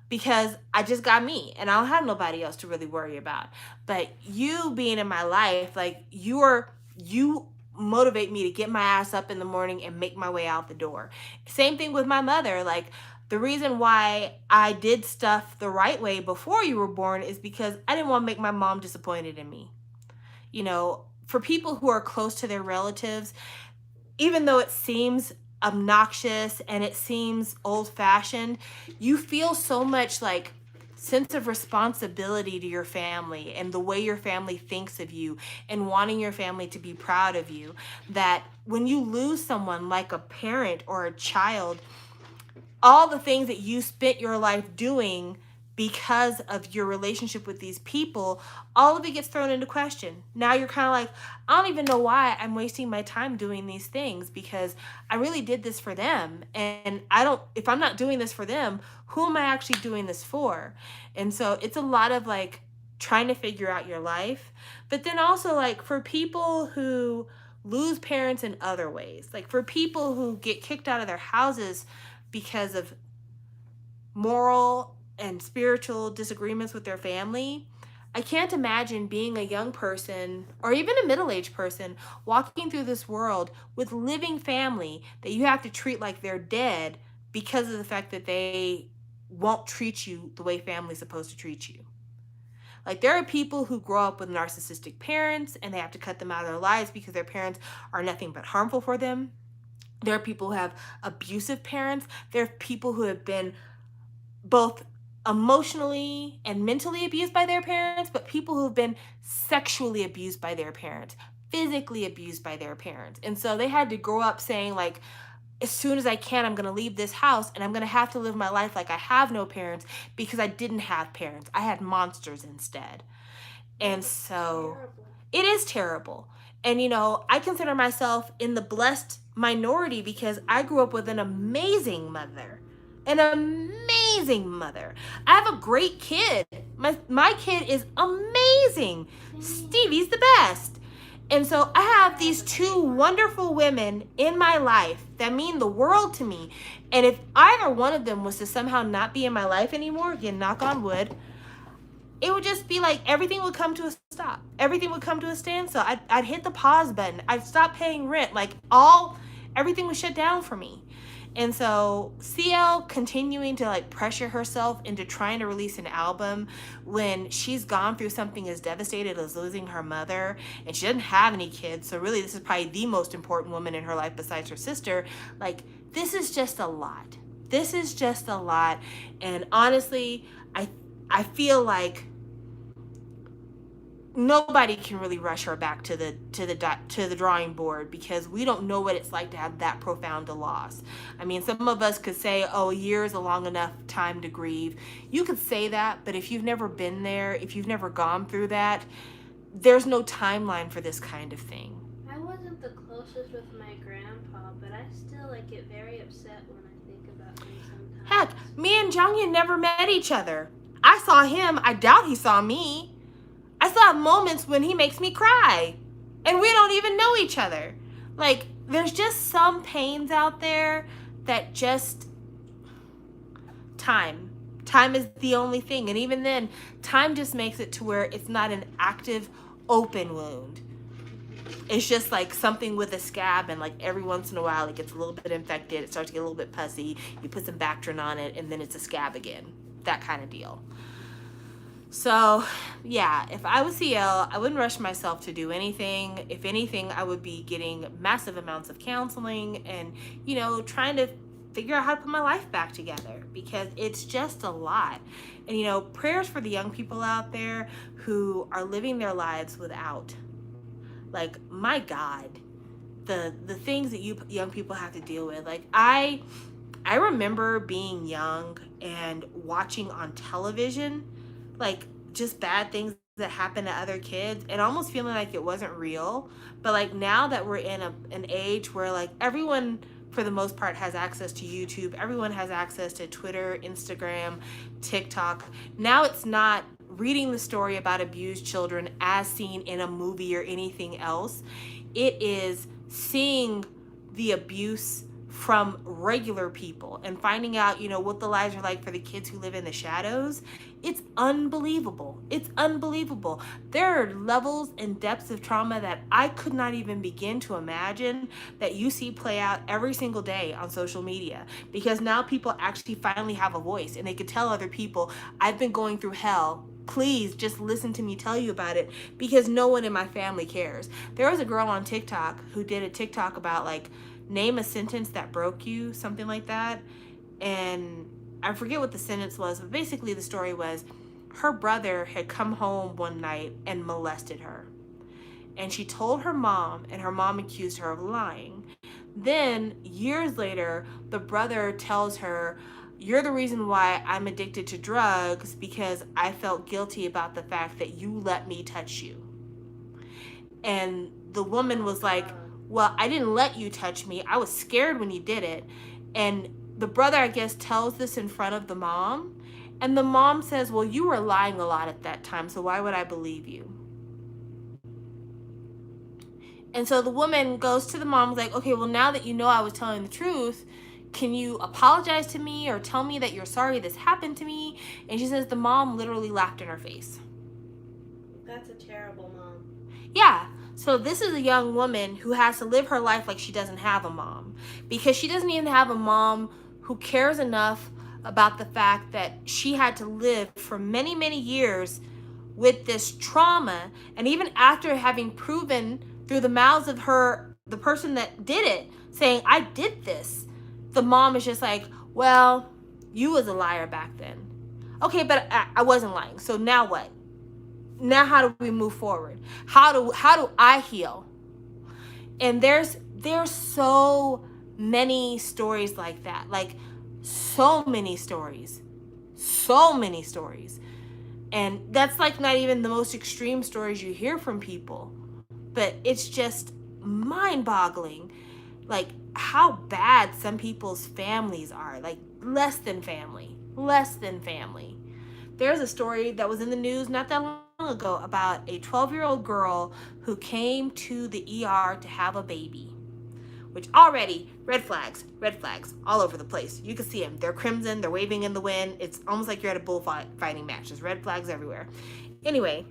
because I just got me and I don't have nobody else to really worry about. But you being in my life, like you motivate me to get my ass up in the morning and make my way out the door. Same thing with my mother. Like, the reason why I did stuff the right way before you were born is because I didn't want to make my mom disappointed in me. You know, for people who are close to their relatives, even though it seems obnoxious and it seems old-fashioned, you feel so much like sense of responsibility to your family and the way your family thinks of you and wanting your family to be proud of you, that when you lose someone like a parent or a child, all the things that you spent your life doing because of your relationship with these people, all of it gets thrown into question. Now you're kind of like, I don't even know why I'm wasting my time doing these things, because I really did this for them. And if I'm not doing this for them, who am I actually doing this for? And so it's a lot of like trying to figure out your life. But then also, like, for people who lose parents in other ways, like for people who get kicked out of their houses because of moral and spiritual disagreements with their family, I can't imagine being a young person or even a middle-aged person walking through this world with living family that you have to treat like they're dead because of the fact that they won't treat you the way family's supposed to treat you. Like, there are people who grow up with narcissistic parents and they have to cut them out of their lives because their parents are nothing but harmful for them. There are people who have abusive parents. There are people who have been both emotionally and mentally abused by their parents, but people who've been sexually abused by their parents, physically abused by their parents. And so they had to grow up saying, like, as soon as I can, I'm going to leave this house and I'm going to have to live my life like I have no parents, because I didn't have parents. I had monsters instead. And so it is terrible. And, you know, I consider myself in the blessed minority because I grew up with an amazing mother. An amazing mother. I have a great kid. My kid is amazing. Stevie's the best. And so I have these two wonderful women in my life that mean the world to me. And if either one of them was to somehow not be in my life anymore, again, knock on wood, it would just be like everything would come to a stop. Everything would come to a standstill. I'd hit the pause button. I'd stop paying rent. Like, everything was shut down for me. And so CL continuing to like pressure herself into trying to release an album when she's gone through something as devastating as losing her mother, and she doesn't have any kids. So really, this is probably the most important woman in her life besides her sister. Like, this is just a lot. This is just a lot. And honestly, I feel like nobody can really rush her back to the drawing board, because we don't know what it's like to have that profound a loss. I mean, some of us could say, oh, a year is a long enough time to grieve. You could say that, but if you've never been there, if you've never gone through that, there's no timeline for this kind of thing. I wasn't the closest with my grandpa, but I still like get very upset when I think about him sometimes. Heck, me and Jonghyun never met each other. I saw him. I doubt he saw me. I still have moments when he makes me cry, and we don't even know each other. Like, there's just some pains out there that just time is the only thing. And even then, time just makes it to where it's not an active open wound. It's just like something with a scab, and like every once in a while it gets a little bit infected, it starts to get a little bit pussy, you put some Bactrin on it, and then it's a scab again. That kind of deal. So, yeah, if I was CL, I wouldn't rush myself to do anything. If anything, I would be getting massive amounts of counseling and, you know, trying to figure out how to put my life back together, because it's just a lot. And, you know, prayers for the young people out there who are living their lives without. Like, my God, the things that you young people have to deal with. Like, I remember being young and watching on television, like, just bad things that happen to other kids, and almost feeling like it wasn't real. But like, now that we're in an age where like everyone for the most part has access to YouTube, everyone has access to Twitter, Instagram, TikTok. Now it's not reading the story about abused children as seen in a movie or anything else. It is seeing the abuse from regular people and finding out, you know, what the lives are like for the kids who live in the shadows. It's unbelievable. It's unbelievable. There are levels and depths of trauma that I could not even begin to imagine that you see play out every single day on social media, because now people actually finally have a voice and they could tell other people, I've been going through hell. Please just listen to me tell you about it, because no one in my family cares. There was a girl on TikTok who did a TikTok about like, name a sentence that broke you, something like that. And I forget what the sentence was, but basically the story was her brother had come home one night and molested her. And she told her mom, and her mom accused her of lying. Then, years later, the brother tells her, you're the reason why I'm addicted to drugs because I felt guilty about the fact that you let me touch you. And the woman was like, well, I didn't let you touch me. I was scared when you did it. And the brother, I guess, tells this in front of the mom. And the mom says, well, you were lying a lot at that time, so why would I believe you? And so the woman goes to the mom, like, okay, well, now that you know I was telling the truth, can you apologize to me or tell me that you're sorry this happened to me? And she says the mom literally laughed in her face. That's a terrible mom. Yeah. So this is a young woman who has to live her life like she doesn't have a mom, because she doesn't even have a mom who cares enough about the fact that she had to live for many, many years with this trauma. And even after having proven through the mouths of the person that did it, saying, I did this, the mom is just like, well, you was a liar back then. Okay, but I wasn't lying. So now what? Now how do we move forward? How do I heal? And there's so many stories like that. Like so many stories. And that's like not even the most extreme stories you hear from people. But it's just mind-boggling, like how bad some people's families are, like less than family. There's a story that was in the news not that long ago about a 12-year-old girl who came to the ER to have a baby, which already, red flags all over the place. You can see them. They're crimson, they're waving in the wind. It's almost like you're at a bullfighting match. There's red flags everywhere. Anyway,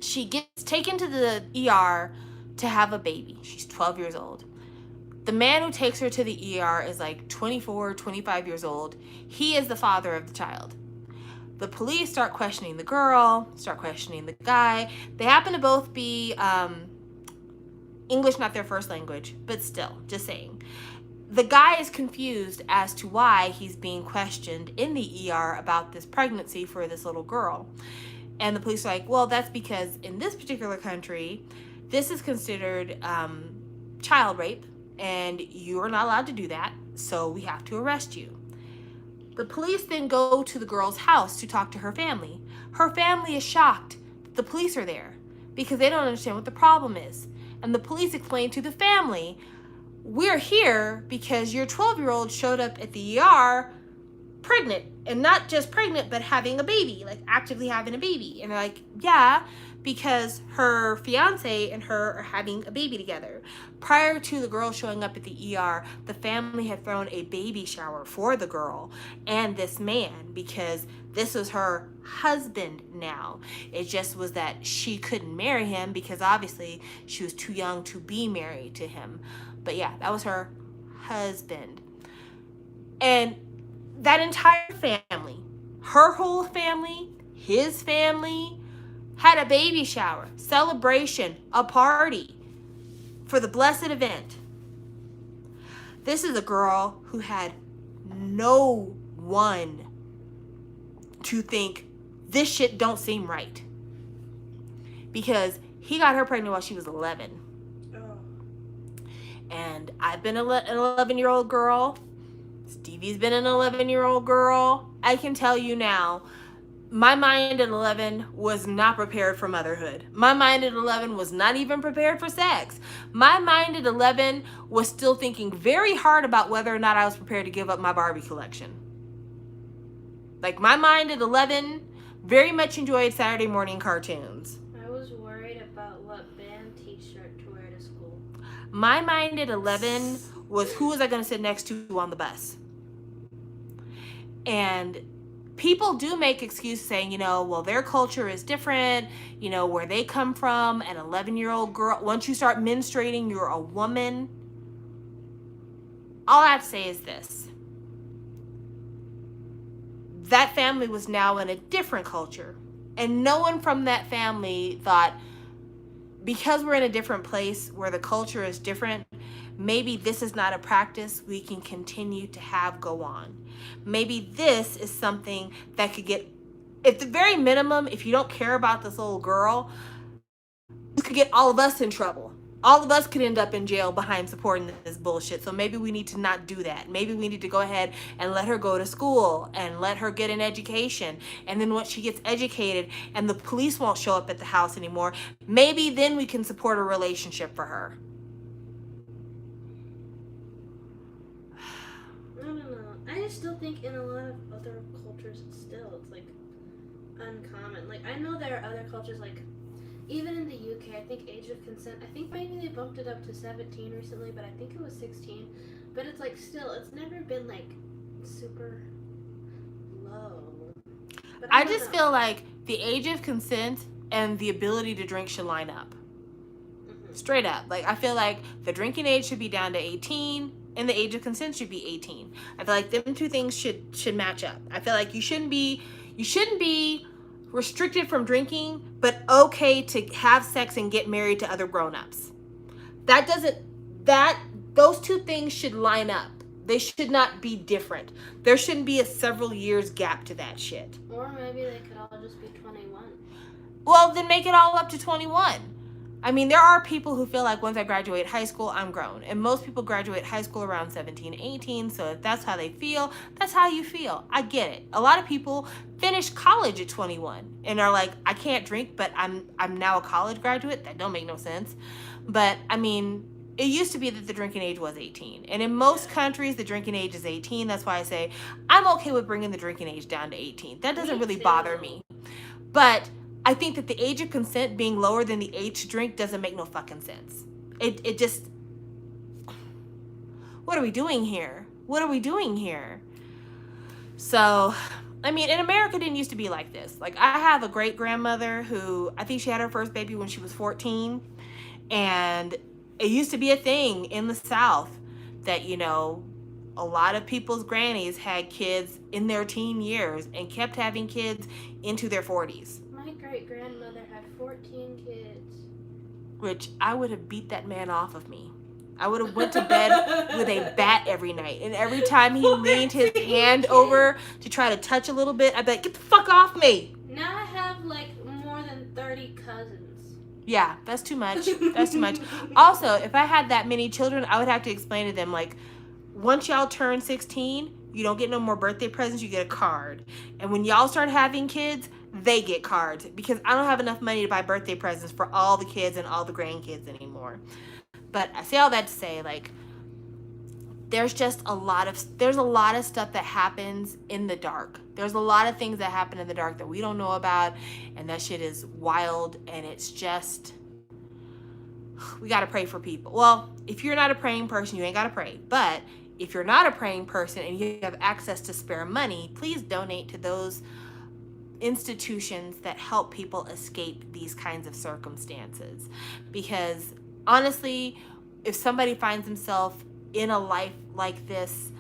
she gets taken to the ER to have a baby. She's 12 years old. The man who takes her to the ER is like 24, 25 years old. He is the father of the child. The police start questioning the girl, start questioning the guy. They happen to both be English, not their first language, but still, just saying. The guy is confused as to why he's being questioned in the ER about this pregnancy for this little girl. And the police are like, well, that's because in this particular country, this is considered child rape, and you are not allowed to do that, so we have to arrest you. The police then go to the girl's house to talk to her family. Her family is shocked that the police are there because they don't understand what the problem is. And the police explain to the family, we're here because your 12-year-old showed up at the ER pregnant, and not just pregnant, but having a baby, like actively having a baby. And they're like, yeah, because her fiance and her are having a baby together. Prior to the girl showing up at the ER, the family had thrown a baby shower for the girl and this man because this was her husband now. It just was that she couldn't marry him because obviously she was too young to be married to him. But yeah, that was her husband. And that entire family, her whole family, his family, had a baby shower, celebration, a party for the blessed event. This is a girl who had no one to think this shit don't seem right, because he got her pregnant while she was 11. And I've been an 11-year-old girl. Stevie's been an 11-year-old girl. I can tell you now, my mind at 11 was not prepared for motherhood. My mind at 11 was not even prepared for sex. My mind at 11 was still thinking very hard about whether or not I was prepared to give up my Barbie collection. Like, my mind at 11 very much enjoyed Saturday morning cartoons. I was worried about what band t-shirt to wear to school. My mind at 11 was, who was I going to sit next to on the bus? And people do make excuses saying, you know, well, their culture is different, you know, where they come from. An 11-year-old girl, once you start menstruating, you're a woman. All I have to say is this. That family was now in a different culture. And no one from that family thought, because we're in a different place where the culture is different, maybe this is not a practice we can continue to have go on. Maybe this is something that could get, at the very minimum, if you don't care about this little girl, you could get all of us in trouble. All of us could end up in jail behind supporting this bullshit. So maybe we need to not do that. Maybe we need to go ahead and let her go to school and let her get an education. And then once she gets educated and the police won't show up at the house anymore, maybe then we can support a relationship for her. I don't know. I just still think in a lot of other cultures, it's like uncommon. Like I know there are other cultures like even in the UK, I think age of consent, I think maybe they bumped it up to 17 recently, but I think it was 16. But it's like still, it's never been like super low. But I don't just know. feel like the age of consent and the ability to drink should line up. Straight up. Like, I feel like the drinking age should be down to 18 and the age of consent should be 18. I feel like them two things should match up. I feel like you shouldn't be restricted from drinking, but okay to have sex and get married to other grown-ups. Those two things should line up. They should not be different. There shouldn't be a several years gap to that shit. Or maybe they could all just be 21. Well, then make it all up to 21. I mean, there are people who feel like once I graduate high school, I'm grown. And most people graduate high school around 17, 18. So if that's how they feel, that's how you feel. I get it. A lot of people finish college at 21 and are like, I can't drink, but I'm now a college graduate. That don't make no sense. But I mean, it used to be that the drinking age was 18. And in most countries, the drinking age is 18. That's why I say I'm okay with bringing the drinking age down to 18. That doesn't really bother me. But I think that the age of consent being lower than the age to drink doesn't make no fucking sense. It just, what are we doing here? What are we doing here? So, I mean, in America, it didn't used to be like this. Like, I have a great grandmother who, I think she had her first baby when she was 14. And it used to be a thing in the South that, you know, a lot of people's grannies had kids in their teen years and kept having kids into their 40s. My great grandmother had 14 kids. Which I would have beat that man off of me. I would have went to bed with a bat every night. And every time he leaned his hand over to try to touch a little bit, I'd be like, get the fuck off me. Now I have like more than 30 cousins. Yeah, that's too much. That's too much. Also, if I had that many children, I would have to explain to them, like, once y'all turn 16, you don't get no more birthday presents, you get a card. And when y'all start having kids, they get cards. Because I don't have enough money to buy birthday presents for all the kids and all the grandkids anymore. But I say all that to say, like, there's a lot of stuff that happens in the dark. There's a lot of things that happen in the dark that we don't know about, and that shit is wild, and it's just, we gotta pray for people. Well, if you're not a praying person, you ain't gotta pray. But if you're not a praying person and you have access to spare money, please donate to those institutions that help people escape these kinds of circumstances. Because honestly, if somebody finds himself in a life like this,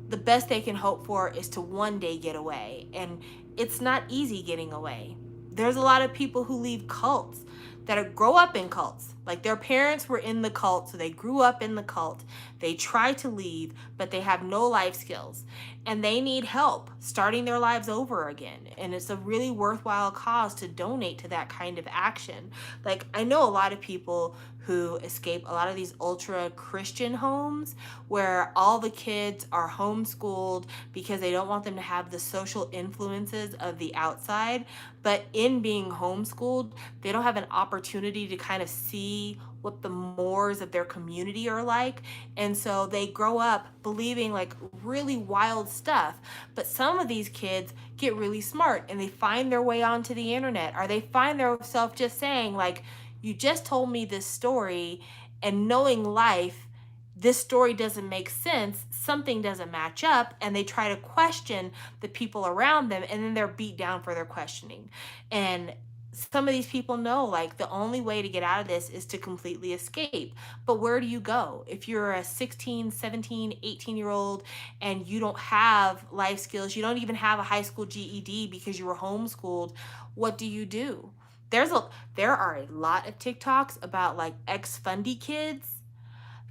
the best they can hope for is to one day get away. And it's not easy getting away. There's a lot of people who leave cults that grow up in cults. Like, their parents were in the cult, so they grew up in the cult. They try to leave, but they have no life skills. And they need help starting their lives over again. And it's a really worthwhile cause to donate to that kind of action. Like, I know a lot of people who escape a lot of these ultra Christian homes where all the kids are homeschooled because they don't want them to have the social influences of the outside. But in being homeschooled, they don't have an opportunity to kind of see what the mores of their community are like. And so they grow up believing like really wild stuff. But some of these kids get really smart and they find their way onto the internet, or they find themselves just saying like, you just told me this story, and knowing life, this story doesn't make sense, something doesn't match up, and they try to question the people around them, and then they're beat down for their questioning. And some of these people know like the only way to get out of this is to completely escape. But where do you go? If you're a 16, 17, 18-year-old and you don't have life skills, you don't even have a high school GED because you were homeschooled, what do you do? There are a lot of TikToks about like ex-fundy kids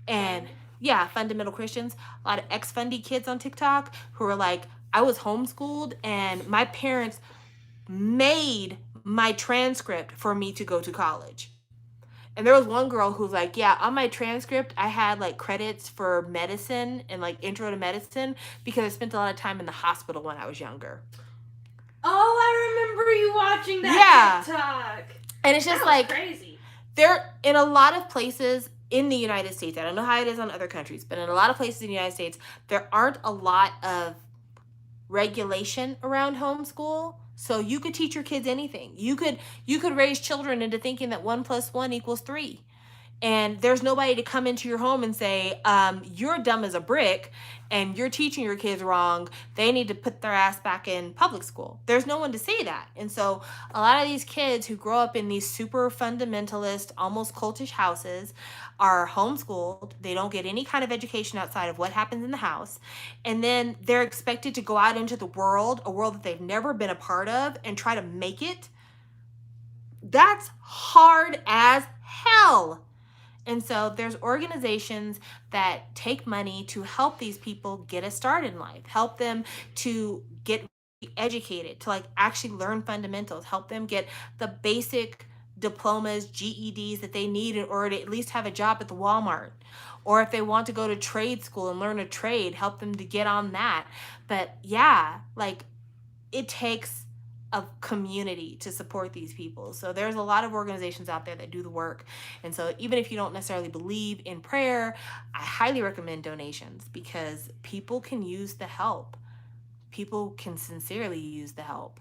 and fundamental Christians, a lot of ex-fundy kids on TikTok who are like, I was homeschooled and my parents made my transcript for me to go to college. And there was one girl who's like, yeah, on my transcript, I had like credits for medicine and like intro to medicine because I spent a lot of time in the hospital when I was younger. Oh, I remember you watching that TikTok. And it's just that was like, crazy. They're in a lot of places in the United States. I don't know how it is on other countries, but in a lot of places in the United States, there aren't a lot of regulation around homeschool. So you could teach your kids anything. You could raise children into thinking that 1 + 1 = 3. And there's nobody to come into your home and say, you're dumb as a brick and you're teaching your kids wrong. They need to put their ass back in public school. There's no one to say that. And so a lot of these kids who grow up in these super fundamentalist, almost cultish houses are homeschooled. They don't get any kind of education outside of what happens in the house. And then they're expected to go out into the world, a world that they've never been a part of, and try to make it. That's hard as hell. And so there's organizations that take money to help these people get a start in life, help them to get educated, to like actually learn fundamentals, help them get the basic diplomas, GEDs that they need in order to at least have a job at the Walmart. Or if they want to go to trade school and learn a trade, help them to get on that. But yeah, like it takes a community to support these people. So there's a lot of organizations out there that do the work. And so even if you don't necessarily believe in prayer, I highly recommend donations because people can use the help. People can sincerely use the help.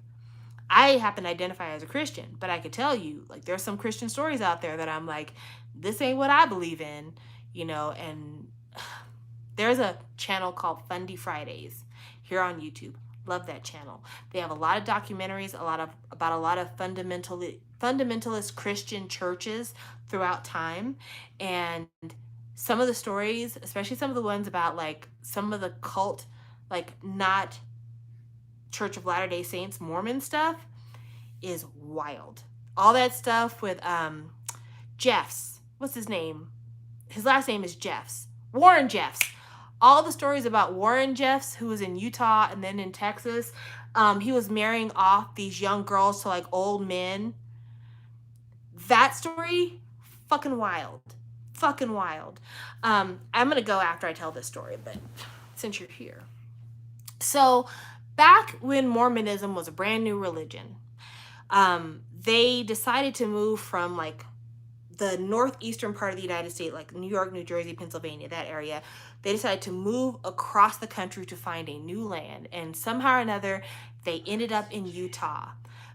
I happen to identify as a Christian, but I could tell you, like, there's some Christian stories out there that I'm like, this ain't what I believe in, and there's a channel called Fundy Fridays here on YouTube. Love that channel. They have a lot of documentaries, about a lot of fundamentalist Christian churches throughout time, and some of the stories, especially some of the ones about like some of the cult, like not Church of Latter-day Saints Mormon stuff, is wild. All that stuff with Jeffs. What's his name? His last name is Jeffs. Warren Jeffs. All the stories about Warren Jeffs, who was in Utah and then in Texas. He was marrying off these young girls to like old men. That story, fucking wild. Fucking wild. I'm going to go after I tell this story, but since you're here. So back when Mormonism was a brand new religion, they decided to move from like the northeastern part of the United States, like New York, New Jersey, Pennsylvania, that area. They decided to move across the country to find a new land. And somehow or another, they ended up in Utah.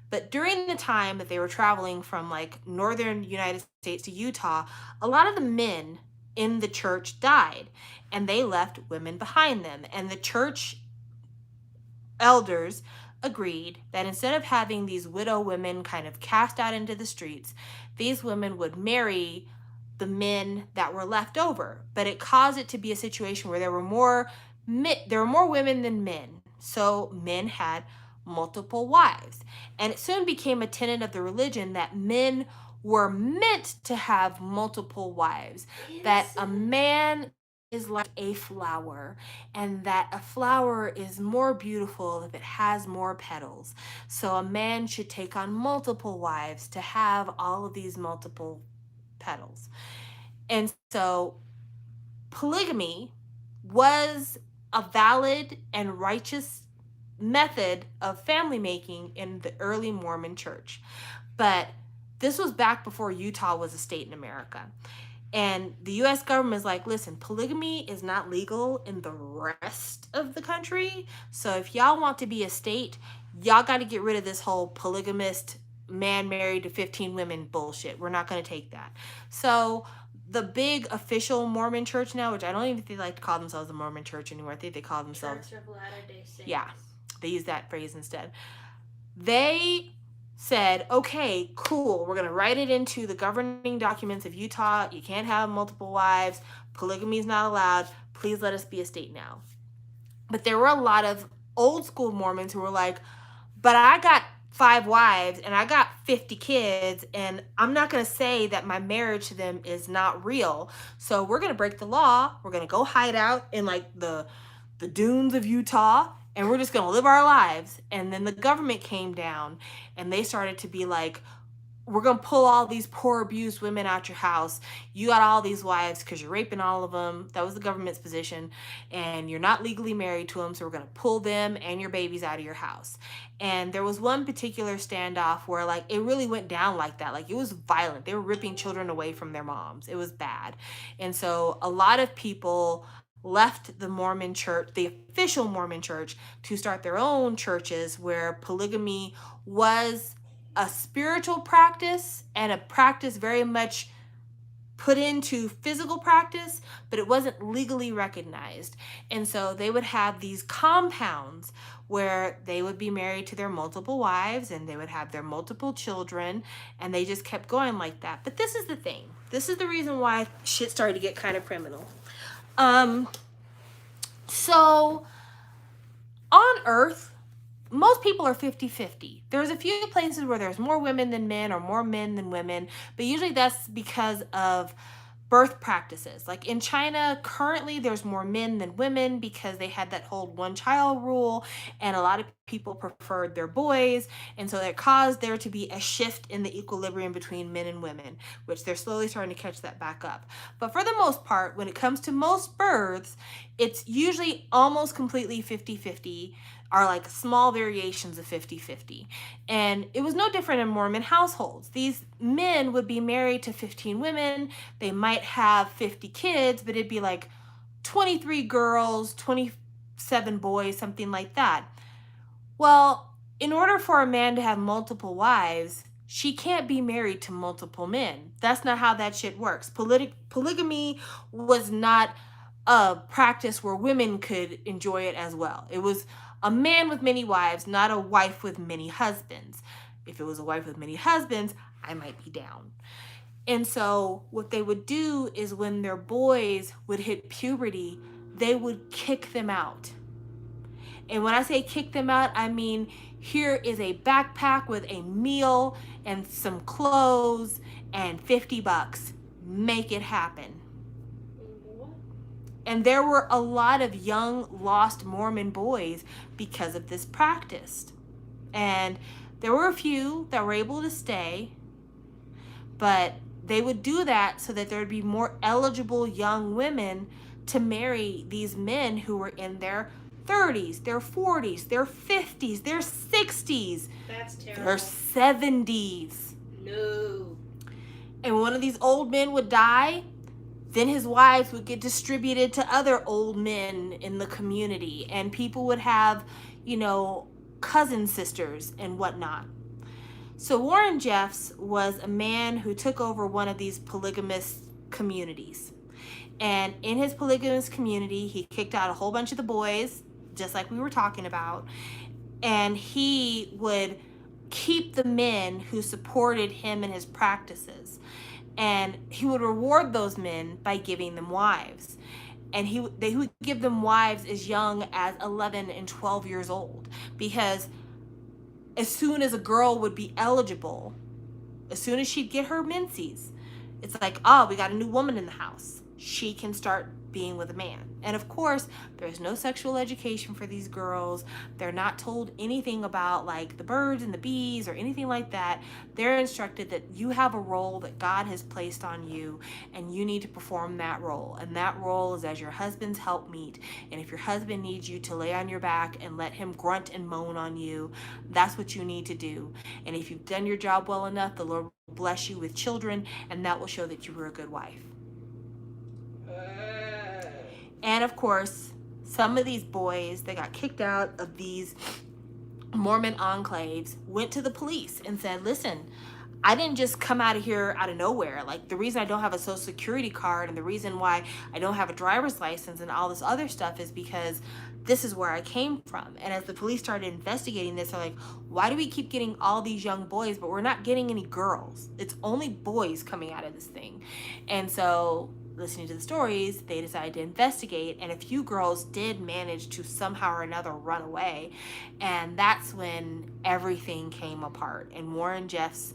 But during the time that they were traveling from like northern United States to Utah, a lot of the men in the church died and they left women behind them. And the church elders agreed that instead of having these widow women kind of cast out into the streets, these women would marry the men that were left over. But it caused it to be a situation where there were more women than men. So men had multiple wives. And it soon became a tenet of the religion that men were meant to have multiple wives. That a man is like a flower, and that a flower is more beautiful if it has more petals. So a man should take on multiple wives to have all of these multiple petals. And so polygamy was a valid and righteous method of family making in the early Mormon church. But this was back before Utah was a state in America. And the U.S. government is like, listen, polygamy is not legal in the rest of the country. So if y'all want to be a state, y'all got to get rid of this whole polygamist man married to 15 women bullshit. We're not going to take that. So the big official Mormon church now, which I don't even think they like to call themselves a Mormon church anymore. I think they call themselves Church of Latter-day Saints. Yeah, they use that phrase instead. They said, okay, cool, we're going to write it into the governing documents of Utah. You can't have multiple wives. Polygamy is not allowed. Please let us be a state now. But there were a lot of old school Mormons who were like, but I got 5 wives and I got 50 kids and I'm not going to say that my marriage to them is not real. So we're going to break the law. We're going to go hide out in like the dunes of Utah, and we're just going to live our lives. And then the government came down and they started to be like, we're going to pull all these poor abused women out your house. You got all these wives because you're raping all of them. That was the government's position. And you're not legally married to them. So we're going to pull them and your babies out of your house. And there was one particular standoff where like it really went down like that. Like it was violent. They were ripping children away from their moms. It was bad. And so a lot of people left the Mormon church, the official Mormon church, to start their own churches where polygamy was a spiritual practice and a practice very much put into physical practice, but it wasn't legally recognized. And so they would have these compounds where they would be married to their multiple wives and they would have their multiple children, and they just kept going like that. But this is the thing. This is the reason why shit started to get kind of criminal. So on Earth, most people are 50-50. There's a few places where there's more women than men or more men than women, but usually that's because of birth practices. Like in China, currently there's more men than women because they had that whole one child rule, and a lot of people preferred their boys, and so that caused there to be a shift in the equilibrium between men and women, which they're slowly starting to catch that back up. But for the most part, when it comes to most births, it's usually almost completely 50-50, are like small variations of 50-50. And it was no different in Mormon households. These men would be married to 15 women. They might have 50 kids, but it'd be like 23 girls, 27 boys, something like that. Well, in order for a man to have multiple wives, she can't be married to multiple men. That's not how that shit works. Polygamy was not a practice where women could enjoy it as well. It was a man with many wives, not a wife with many husbands. If it was a wife with many husbands, I might be down. And so what they would do is when their boys would hit puberty, they would kick them out. And when I say kick them out, I mean here is a backpack with a meal and some clothes and $50. Make it happen. And there were a lot of young, lost Mormon boys because of this practice. And there were a few that were able to stay, but they would do that so that there would be more eligible young women to marry these men who were in their 30s, their 40s, their 50s, their 60s, That's terrible. their 70s. No. And one of these old men would die, then his wives would get distributed to other old men in the community, and people would have, cousin sisters and whatnot. So Warren Jeffs was a man who took over one of these polygamous communities. And in his polygamous community, he kicked out a whole bunch of the boys, just like we were talking about. And he would keep the men who supported him in his practices. And he would reward those men by giving them wives. And they would give them wives as young as 11 and 12 years old. Because as soon as a girl would be eligible, as soon as she'd get her menses, it's like, oh, we got a new woman in the house. She can start being with a man. And of course, there's no sexual education for these girls. They're not told anything about like the birds and the bees or anything like that. They're instructed that you have a role that God has placed on you and you need to perform that role. And that role is as your husband's helpmeet. And if your husband needs you to lay on your back and let him grunt and moan on you, that's what you need to do. And if you've done your job well enough, the Lord will bless you with children, and that will show that you were a good wife. And of course, some of these boys that got kicked out of these Mormon enclaves went to the police and said, listen, I didn't just come out of here out of nowhere. Like, the reason I don't have a social security card and the reason why I don't have a driver's license and all this other stuff is because this is where I came from. And as the police started investigating this, they're like, why do we keep getting all these young boys, but we're not getting any girls? It's only boys coming out of this thing. And so, listening to the stories, they decided to investigate, and a few girls did manage to somehow or another run away. And that's when everything came apart. And Warren Jeffs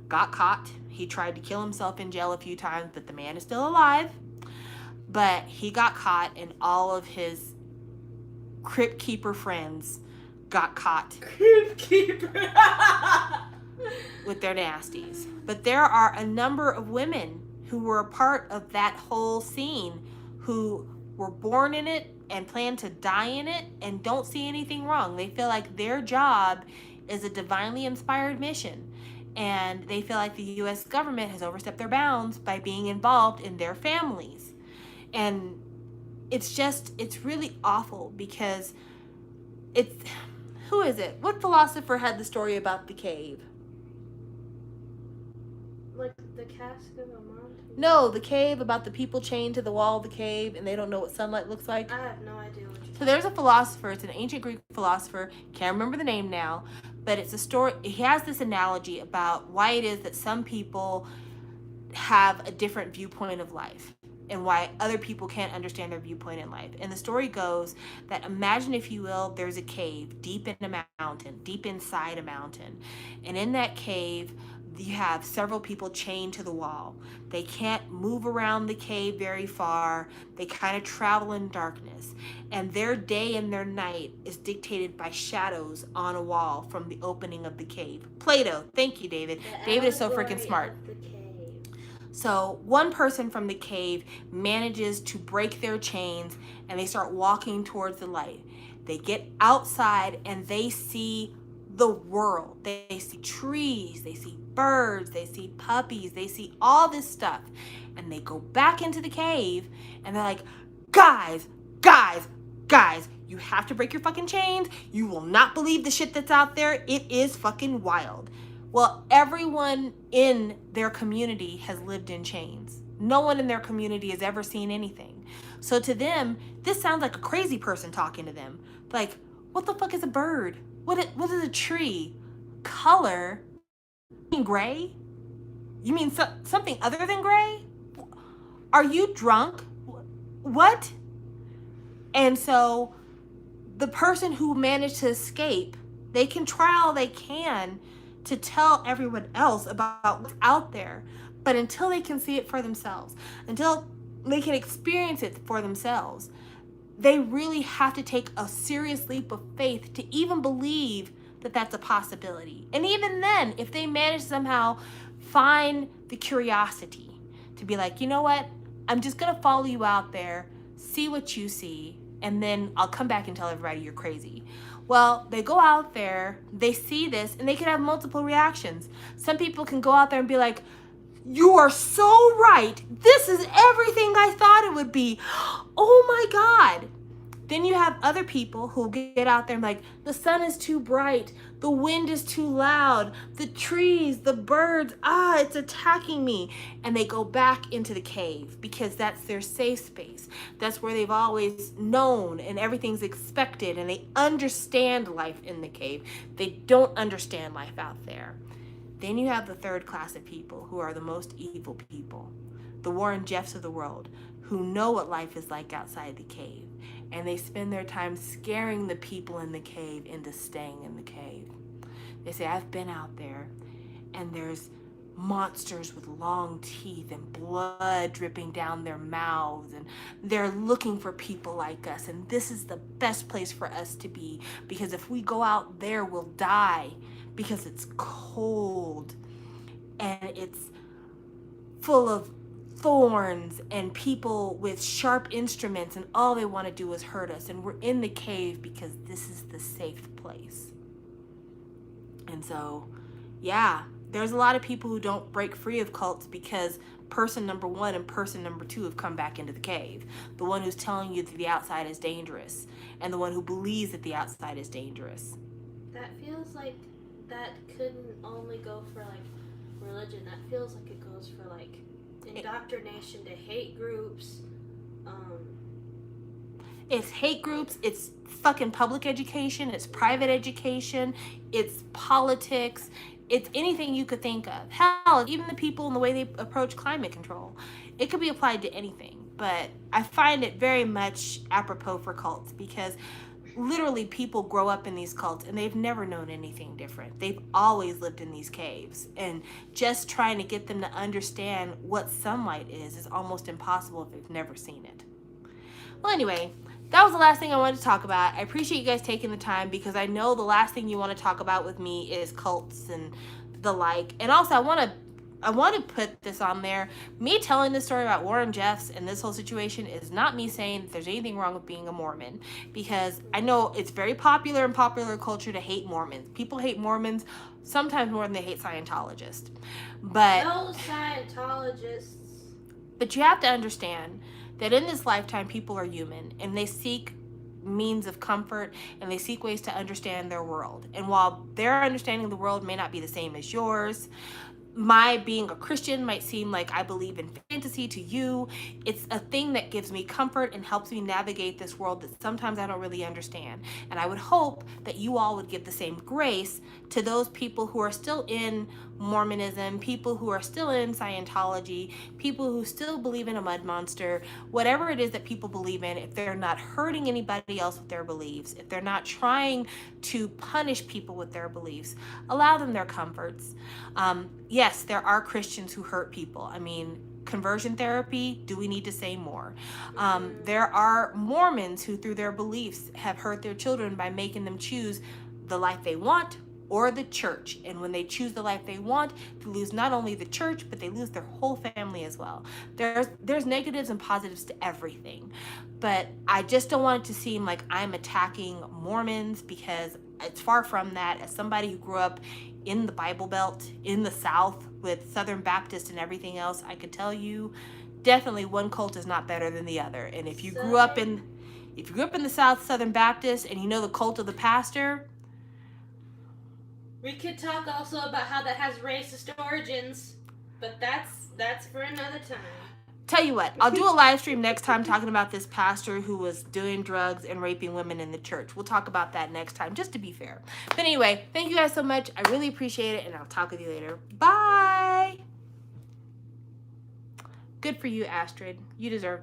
got caught. He tried to kill himself in jail a few times, but the man is still alive. But he got caught, and all of his Crypt Keeper friends got caught. Crypt Keeper. with their nasties. But there are a number of women who were a part of that whole scene who were born in it and plan to die in it and don't see anything wrong. They feel like their job is a divinely inspired mission. And they feel like the US government has overstepped their bounds by being involved in their families. And it's really awful because it's, who is it? What philosopher had the story about the cave? Like the cask of a mountain? No, the cave, about the people chained to the wall of the cave and they don't know what sunlight looks like. I have no idea what you're So there's a philosopher, it's an ancient Greek philosopher, can't remember the name now, but it's a story, he has this analogy about why it is that some people have a different viewpoint of life and why other people can't understand their viewpoint in life. And the story goes that, imagine, if you will, there's a cave deep in a mountain, deep inside a mountain. And in that cave, you have several people chained to the wall. They can't move around the cave very far. They kind of travel in darkness. And their day and their night is dictated by shadows on a wall from the opening of the cave. Plato. Thank you, David. David is so freaking smart. So one person from the cave manages to break their chains and they start walking towards the light. They get outside and they see the world. They see trees, they see birds, they see puppies, they see all this stuff. And they go back into the cave and they're like, guys, you have to break your fucking chains. You will not believe the shit that's out there. It is fucking wild. Well, everyone in their community has lived in chains. No one in their community has ever seen anything. So to them, this sounds like a crazy person talking to them. Like, what the fuck is a bird? What is a tree? Color? You mean gray? You mean something other than gray? Are you drunk? What? And so the person who managed to escape, they can try all they can to tell everyone else about what's out there. But until they can see it for themselves, until they can experience it for themselves, they really have to take a serious leap of faith to even believe that that's a possibility. And even then, if they manage to somehow find the curiosity to be like, you know what, I'm just gonna follow you out there, see what you see, and then I'll come back and tell everybody you're crazy. Well, they go out there, they see this, and they can have multiple reactions. Some people can go out there and be like, you are so right. This is everything I thought it would be. Oh my God. Then you have other people who get out there and like, the sun is too bright. The wind is too loud. The trees, the birds, it's attacking me. And they go back into the cave because that's their safe space. That's where they've always known and everything's expected, and they understand life in the cave. They don't understand life out there. Then you have the third class of people who are the most evil people, the Warren Jeffs of the world, who know what life is like outside the cave. And they spend their time scaring the people in the cave into staying in the cave. They say, I've been out there and there's monsters with long teeth and blood dripping down their mouths, and they're looking for people like us, and this is the best place for us to be, because if we go out there, we'll die, because it's cold and it's full of thorns and people with sharp instruments, and all they want to do is hurt us, and we're in the cave because this is the safe place. And so, yeah, there's a lot of people who don't break free of cults because person number one and person number two have come back into the cave. The one who's telling you that the outside is dangerous, and the one who believes that the outside is dangerous. That feels like that couldn't only go for like religion. That feels like it goes for like indoctrination to hate groups. It's hate groups, it's fucking public education, it's private education, it's politics, it's anything you could think of. Hell, even the people and the way they approach climate control. It could be applied to anything, but I find it very much apropos for cults because literally people grow up in these cults and they've never known anything different. They've always lived in these caves, and just trying to get them to understand what sunlight is almost impossible if they've never seen it. Well, anyway, that was the last thing I wanted to talk about. I appreciate you guys taking the time because I know the last thing you want to talk about with me is cults and the like. And also, I want to put this on there. Me telling this story about Warren Jeffs and this whole situation is not me saying that there's anything wrong with being a Mormon, because I know it's very popular in popular culture to hate Mormons. People hate Mormons sometimes more than they hate Scientologists. But No Scientologists. But you have to understand that in this lifetime, people are human and they seek means of comfort and they seek ways to understand their world. And while their understanding of the world may not be the same as yours, my being a Christian might seem like I believe in fantasy to you. It's a thing that gives me comfort and helps me navigate this world that sometimes I don't really understand. And I would hope that you all would give the same grace to those people who are still in Mormonism, people who are still in Scientology, people who still believe in a mud monster, whatever it is that people believe in. If they're not hurting anybody else with their beliefs, if they're not trying to punish people with their beliefs, allow them their comforts. Yes, there are Christians who hurt people. I mean, conversion therapy, do we need to say more? There are Mormons who, through their beliefs, have hurt their children by making them choose the life they want or the church. And when they choose the life they want, they lose not only the church, but they lose their whole family as well. There's negatives and positives to everything. But I just don't want it to seem like I'm attacking Mormons, because it's far from that. As somebody who grew up in the Bible Belt, in the South, with Southern Baptist and everything else, I could tell you definitely one cult is not better than the other. And if you grew up in the South, Southern Baptist, and you know the cult of the pastor, we could talk also about how that has racist origins, but that's for another time. Tell you what, I'll do a live stream next time talking about this pastor who was doing drugs and raping women in the church. We'll talk about that next time, just to be fair. But anyway, thank you guys so much. I really appreciate it, and I'll talk with you later. Bye. Good for you, Astrid. You deserve